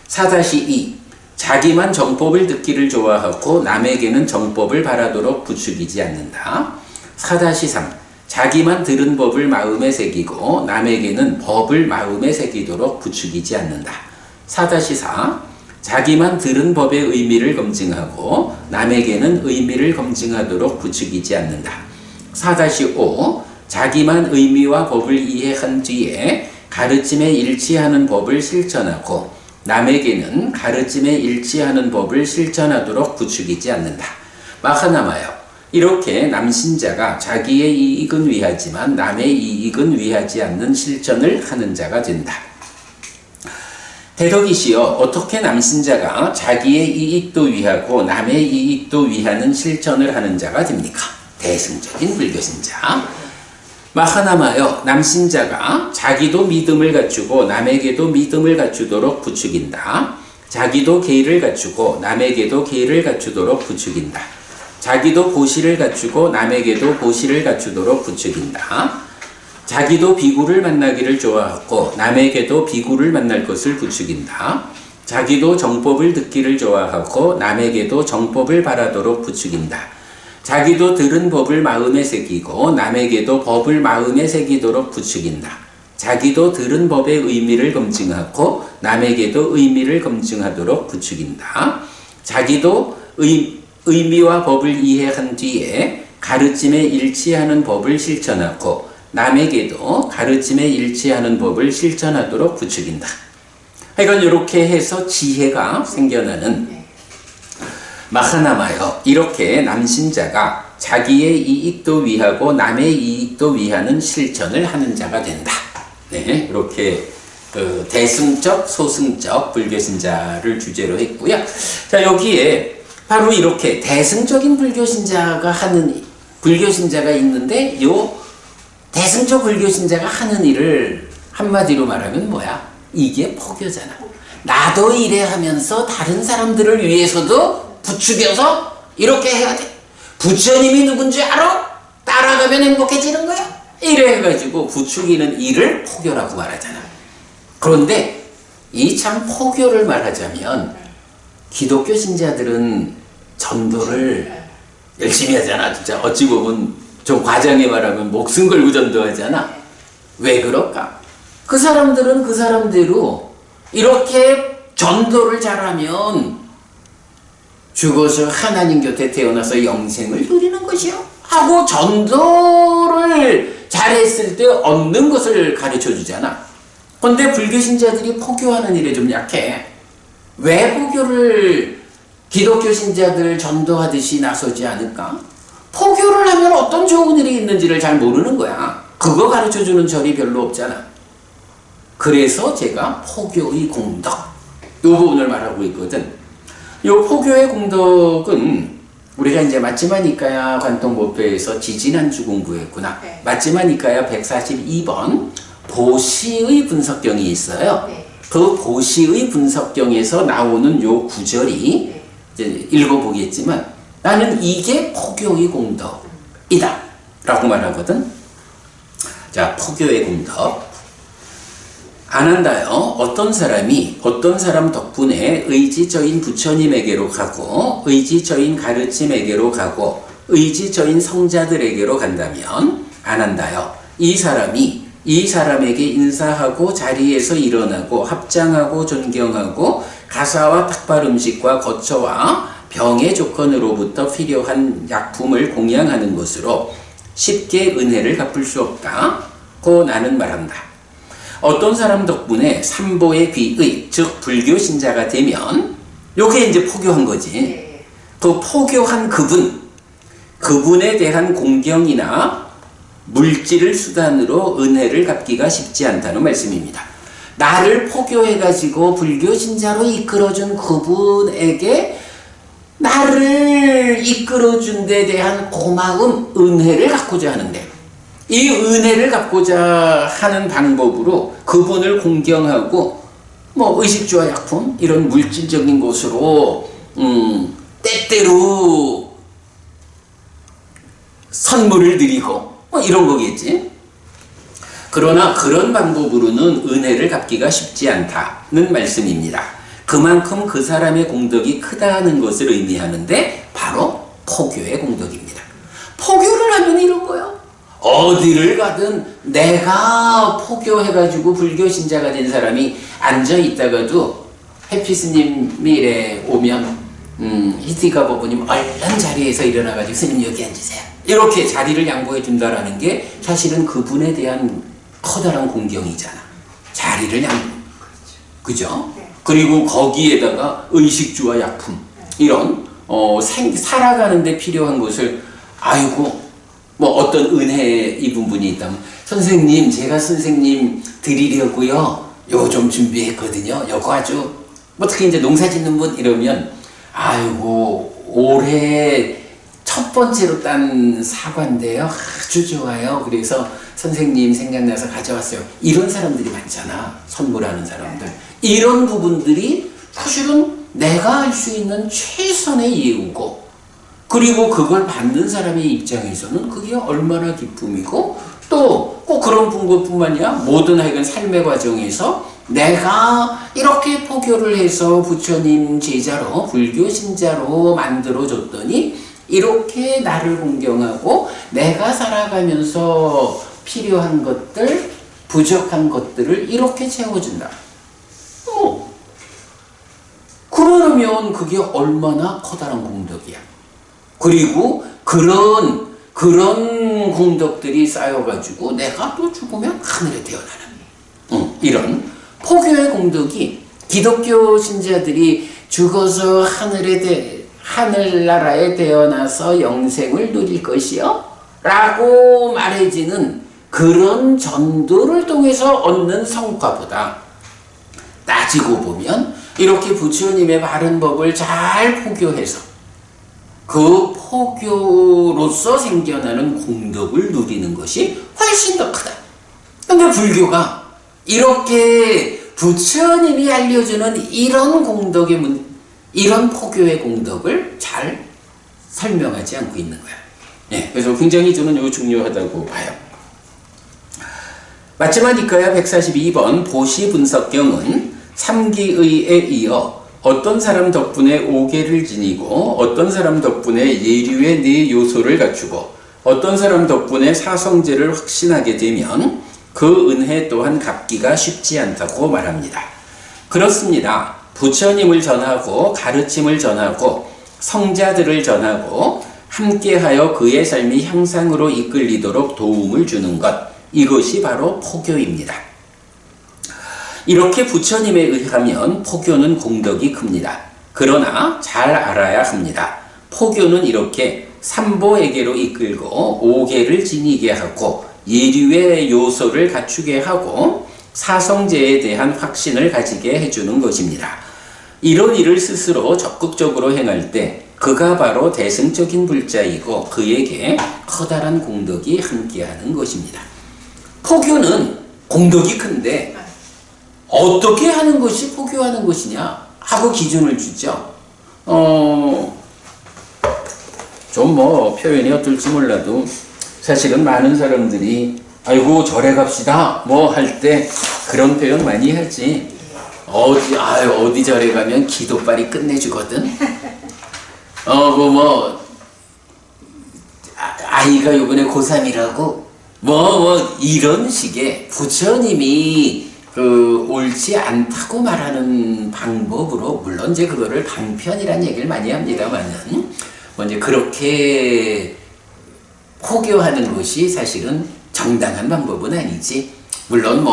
4-2 자기만 정법을 듣기를 좋아하고 남에게는 정법을 바라도록 부추기지 않는다. 4-3 자기만 들은 법을 마음에 새기고 남에게는 법을 마음에 새기도록 부추기지 않는다. 4-4 자기만 들은 법의 의미를 검증하고 남에게는 의미를 검증하도록 부추기지 않는다. 4-5 자기만 의미와 법을 이해한 뒤에 가르침에 일치하는 법을 실천하고 남에게는 가르침에 일치하는 법을 실천하도록 부추기지 않는다. 마하나마요. 이렇게 남신자가 자기의 이익은 위하지만 남의 이익은 위하지 않는 실천을 하는 자가 된다. 대덕이시여 어떻게 남신자가 자기의 이익도 위하고 남의 이익도 위하는 실천을 하는 자가 됩니까? 대승적인 불교신자. 마하나마여 남신자가 자기도 믿음을 갖추고 남에게도 믿음을 갖추도록 부추긴다. 자기도 계의를 갖추고 남에게도 계의를 갖추도록 부추긴다. 자기도 보시를 갖추고 남에게도 보시를 갖추도록 부추긴다. 자기도 비구를 만나기를 좋아하고 남에게도 비구를 만날 것을 부추긴다. 자기도 정법을 듣기를 좋아하고 남에게도 정법을 바라도록 부추긴다. 자기도 들은 법을 마음에 새기고 남에게도 법을 마음에 새기도록 부추긴다. 자기도 들은 법의 의미를 검증하고 남에게도 의미를 검증하도록 부추긴다. 자기도 의미와 법을 이해한 뒤에 가르침에 일치하는 법을 실천하고 남에게도 가르침에 일치하는 법을 실천하도록 부추긴다. 그러니까 이렇게 해서 지혜가 생겨나는 마하나마여 이렇게 남신자가 자기의 이익도 위하고 남의 이익도 위하는 실천을 하는 자가 된다. 네, 이렇게 대승적, 소승적 불교신자를 주제로 했고요. 자, 여기에 바로 이렇게 대승적인 불교신자가 하는 불교신자가 있는데 요 대승적 불교신자가 하는 일을 한마디로 말하면 뭐야? 이게 포교잖아. 나도 이래 하면서 다른 사람들을 위해서도 부추겨서 이렇게 해야 돼. 부처님이 누군지 알아? 따라가면 행복해지는 거야. 이래 해가지고 부추기는 일을 포교라고 말하잖아. 그런데 이 참 포교를 말하자면 기독교 신자들은 전도를 열심히 하잖아. 진짜 어찌 보면 좀 과장해 말하면 목숨 걸고 전도하잖아. 왜 그럴까? 그 사람들은 그 사람대로 이렇게 전도를 잘하면 죽어서 하나님 곁에 태어나서 영생을 누리는 것이요. 하고 전도를 잘했을 때 얻는 것을 가르쳐 주잖아. 근데 불교신자들이 포교하는 일에 좀 약해. 왜 포교를 기독교 신자들 전도하듯이 나서지 않을까? 포교를 하면 어떤 좋은 일이 있는지를 잘 모르는 거야. 그거 가르쳐 주는 절이 별로 없잖아. 그래서 제가 포교의 공덕 이 부분을 말하고 있거든. 이 포교의 공덕은 우리가 이제 맞지마니까야 관통법회에서 지지난주 공부했구나. 네. 맞지마니까야 142번 보시의 분석경이 있어요. 네. 그 보시의 분석경에서 나오는 요 구절이 네. 이제 읽어보겠지만 나는 이게 포교의 공덕이다 라고 말하거든. 자, 포교의 공덕. 안한다요. 어떤 사람이 어떤 사람 덕분에 의지처인 부처님에게로 가고 의지처인 가르침에게로 가고 의지처인 성자들에게로 간다면 안한다요. 이 사람이 이 사람에게 인사하고 자리에서 일어나고 합장하고 존경하고 가사와 탁발 음식과 거처와 병의 조건으로부터 필요한 약품을 공양하는 것으로 쉽게 은혜를 갚을 수 없다고 나는 말한다. 어떤 사람 덕분에 삼보의 비의, 즉 불교 신자가 되면 요게 이제 포교한 거지. 그 포교한 그분에 대한 공경이나 물질을 수단으로 은혜를 갚기가 쉽지 않다는 말씀입니다. 나를 포교해가지고 불교 신자로 이끌어준 그분에게 나를 이끌어준 데 대한 고마움, 은혜를 갖고자 하는데 이 은혜를 갖고자 하는 방법으로 그분을 공경하고 뭐 의식주와 약품 이런 물질적인 것으로 때때로 선물을 드리고 뭐 이런 거겠지. 그러나 그런 방법으로는 은혜를 갚기가 쉽지 않다는 말씀입니다. 그만큼 그 사람의 공덕이 크다는 것을 의미하는데 바로 포교의 공덕입니다. 포교를 하면 이런 거요. 어디를 가든 내가 포교해가지고 불교 신자가 된 사람이 앉아있다가도 해피스님이 이래 오면 히티가 버부님 얼른 자리에서 일어나가지고 스님 여기 앉으세요. 이렇게 자리를 양보해 준다라는 게 사실은 그분에 대한 커다란 공경이잖아. 자리를 양보. 그죠? 그리고 거기에다가 의식주와 약품 이런 살아가는데 필요한 것을 아이고 뭐 어떤 은혜 입은 분이 있다면 선생님 제가 선생님 드리려고요 요거 좀 준비했거든요. 요거 아주 뭐 특히 이제 농사 짓는 분 이러면 아이고 올해 첫 번째로 딴 사과인데요 아주 좋아요. 그래서 선생님 생각나서 가져왔어요. 이런 사람들이 많잖아. 선물하는 사람들. 이런 부분들이 사실은 내가 할 수 있는 최선의 예우고 그리고 그걸 받는 사람의 입장에서는 그게 얼마나 기쁨이고 또 꼭 그런 것뿐만이야. 모든 하여간 삶의 과정에서 내가 이렇게 포교를 해서 부처님 제자로 불교 신자로 만들어줬더니 이렇게 나를 공경하고 내가 살아가면서 필요한 것들, 부족한 것들을 이렇게 채워준다. 그러면 그게 얼마나 커다란 공덕이야. 그리고 그런 공덕들이 쌓여가지고 내가 또 죽으면 하늘에 태어나는 이런 포교의 공덕이 기독교 신자들이 죽어서 하늘나라에 태어나서 영생을 누릴 것이요 라고 말해지는 그런 전도를 통해서 얻는 성과보다 따지고 보면 이렇게 부처님의 바른 법을 잘 포교해서 그 포교로서 생겨나는 공덕을 누리는 것이 훨씬 더 크다. 근데 불교가 이렇게 부처님이 알려주는 이런 이런 포교의 공덕을 잘 설명하지 않고 있는 거야. 예, 그래서 굉장히 저는 이거 중요하다고 봐요. 마지막 니까야 142번 보시분석경은 삼기의에 이어 어떤 사람 덕분에 오계를 지니고 어떤 사람 덕분에 예류의 네 요소를 갖추고 어떤 사람 덕분에 사성제를 확신하게 되면 그 은혜 또한 갚기가 쉽지 않다고 말합니다. 그렇습니다. 부처님을 전하고 가르침을 전하고 성자들을 전하고 함께하여 그의 삶이 향상으로 이끌리도록 도움을 주는 것, 이것이 바로 포교입니다. 이렇게 부처님에 의하면 포교는 공덕이 큽니다. 그러나 잘 알아야 합니다. 포교는 이렇게 삼보에게로 이끌고 오계를 지니게 하고 예류의 요소를 갖추게 하고 사성제에 대한 확신을 가지게 해주는 것입니다. 이런 일을 스스로 적극적으로 행할 때 그가 바로 대승적인 불자이고 그에게 커다란 공덕이 함께하는 것입니다. 포교는 공덕이 큰데 어떻게 하는 것이 포교하는 것이냐 하고 기준을 주죠. 좀 뭐 표현이 어떨지 몰라도 사실은 많은 사람들이 아이고 절에 갑시다 뭐 할 때 그런 표현 많이 하지. 어디 절에 가면 기도빨이 끝내주거든. 아이가 요번에 고3이라고 이런 식의 부처님이 옳지 않다고 말하는 방법으로, 물론 이제 그거를 방편이라는 얘기를 많이 합니다만은, 이제 그렇게 포교하는 것이 사실은 정당한 방법은 아니지. 물론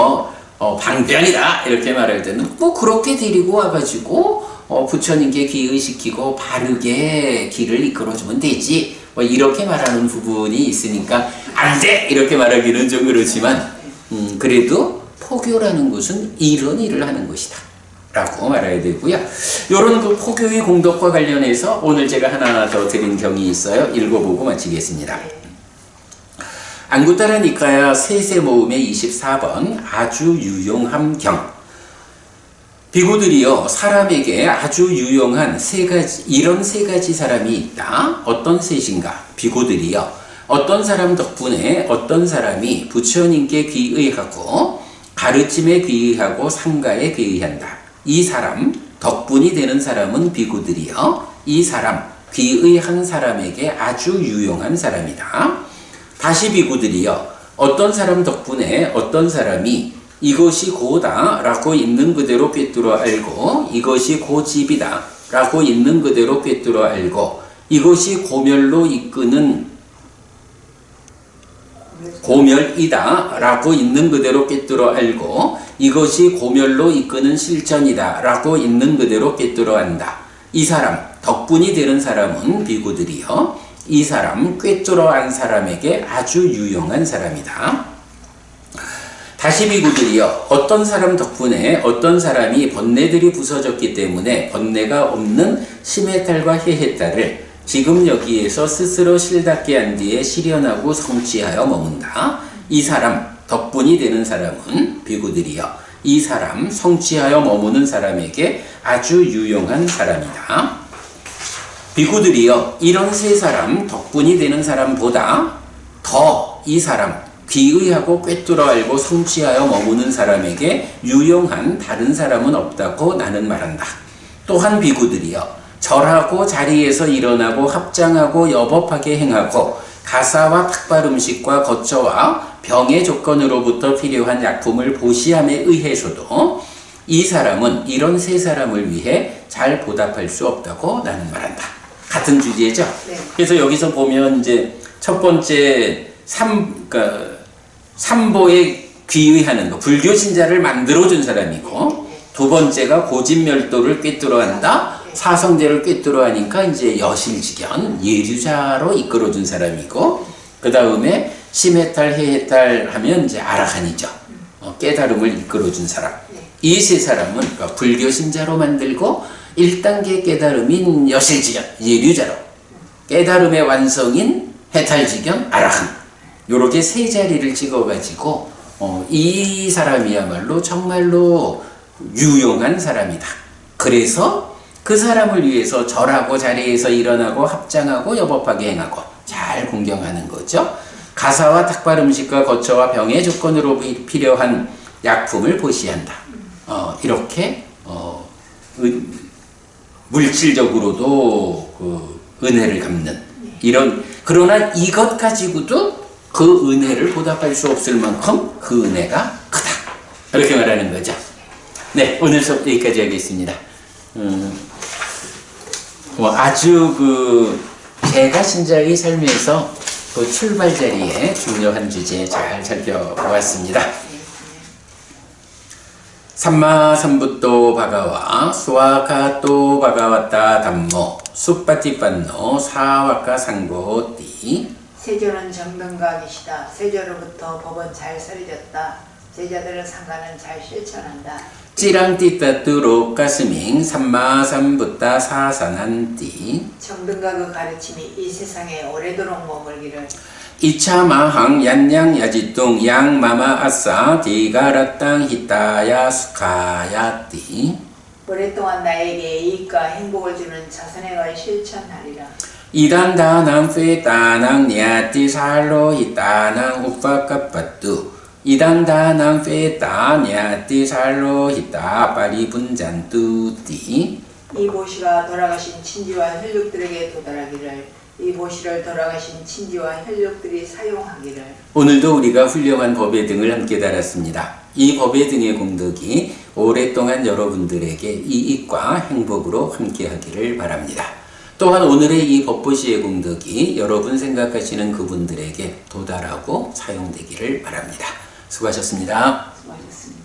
방편이다 이렇게 말할 때는 그렇게 데리고 와가지고 부처님께 기의시키고 바르게 길을 이끌어주면 되지. 이렇게 말하는 부분이 있으니까 안 돼! 이렇게 말하기는 좀 그렇지만, 그래도 포교라는 것은 이런 일을 하는 것이다 라고 말해야 되고요. 이런 그 포교의 공덕과 관련해서 오늘 제가 하나 더 드린 경이 있어요. 읽어보고 마치겠습니다. 앙구타라 니카야 세세 모음의 24번 아주 유용함 경. 비구들이여 사람에게 아주 유용한 이런 세 가지 사람이 있다. 어떤 셋인가? 비구들이여 어떤 사람 덕분에 어떤 사람이 부처님께 귀의하고 가르침에 귀의하고 상가에 귀의한다. 이 사람 덕분이 되는 사람은 비구들이여 이 사람 귀의한 사람에게 아주 유용한 사람이다. 다시 비구들이여 어떤 사람 덕분에 어떤 사람이 이것이 고다 라고 있는 그대로 꿰뚫어 알고 이것이 고집이다 라고 있는 그대로 꿰뚫어 알고 이것이 고멸로 이끄는 고멸이다 라고 있는 그대로 꿰뚫어 알고 이것이 고멸로 이끄는 실전이다 라고 있는 그대로 꿰뚫어 안다. 이 사람 덕분이 되는 사람은 비구들이여 이 사람 꿰뚫어 안 사람에게 아주 유용한 사람이다. 다시 비구들이여 어떤 사람 덕분에 어떤 사람이 번뇌들이 부서졌기 때문에 번뇌가 없는 심해탈과 해해탈을 지금 여기에서 스스로 실답게 한 뒤에 실현하고 성취하여 머문다. 이 사람 덕분이 되는 사람은 비구들이여 이 사람 성취하여 머무는 사람에게 아주 유용한 사람이다. 비구들이여 이런 세 사람 덕분이 되는 사람보다 더 이 사람 귀의하고 꿰뚫어 알고 성취하여 머무는 사람에게 유용한 다른 사람은 없다고 나는 말한다. 또한 비구들이여 절하고 자리에서 일어나고 합장하고 여법하게 행하고 가사와 탁발 음식과 거처와 병의 조건으로부터 필요한 약품을 보시함에 의해서도 이 사람은 이런 세 사람을 위해 잘 보답할 수 없다고 나는 말한다. 같은 주제죠? 네. 그래서 여기서 보면 이제 첫 번째 삼보에 귀의하는 거, 불교 신자를 만들어준 사람이고, 두 번째가 고집멸도를 꿰뚫어 한다. 사성제를 꿰뚫어 하니까 이제 여실직연, 예류자로 이끌어준 사람이고, 그 다음에 심해탈, 해해탈 하면 이제 아라한이죠. 깨달음을 이끌어준 사람. 이 세 사람은 그러니까 불교 신자로 만들고, 1단계 깨달음인 여실직연, 예류자로, 깨달음의 완성인 해탈직연, 아라한. 요렇게 세 자리를 찍어가지고, 이 사람이야말로 정말로 유용한 사람이다. 그래서 그 사람을 위해서 절하고 자리에서 일어나고 합장하고 여법하게 행하고 잘 공경하는 거죠. 가사와 탁발 음식과 거처와 병의 조건으로 필요한 약품을 보시한다. 이렇게 물질적으로도 그 은혜를 갚는 이런, 그러나 이것 가지고도 그 은혜를 보답할 수 없을 만큼 그 은혜가 크다. 이렇게 말하는 거죠. 네, 오늘 수업 여기까지 하겠습니다. 아주 제가 신자의 삶에서 그 출발 자리에 중요한 주제 잘 살펴보았습니다. 삼마삼부토 바가와 수와카토 바가와타 담모 수파티판노 사와카 상고띠. 세조는 정등가 계시다. 세조로부터 법은 잘 설해졌다. 제자들의 상가는 잘 실천한다. 찌랑띠따뚜로 가스밍 삼마삼부따 사산한띠. 정등가 그 가르침이 이 세상에 오래도록 머물기를. 이차마항 얀양 야지뚱 양마마 아싸 디가라땅 히타야 수카야띠. 오랫동안 나에게 이익과 행복을 주는 자선의 걸 실천하리라. 이단다낭 페따낭 니아띠 살로 히따낭 우파카빠뚜. 이단다낭 페따 니아띠 살로 히따 파리분잔뚜띠. 이 보시가 돌아가신 친지와 혈육들에게 도달하기를. 이 보시를 돌아가신 친지와 혈육들이 사용하기를. 오늘도 우리가 훌륭한 법의 등을 함께 달았습니다. 이 법의 등의 공덕이 오랫동안 여러분들에게 이익과 행복으로 함께 하기를 바랍니다. 또한 오늘의 이 법보시의 공덕이 여러분 생각하시는 그분들에게 도달하고 사용되기를 바랍니다. 수고하셨습니다. 수고하셨습니다.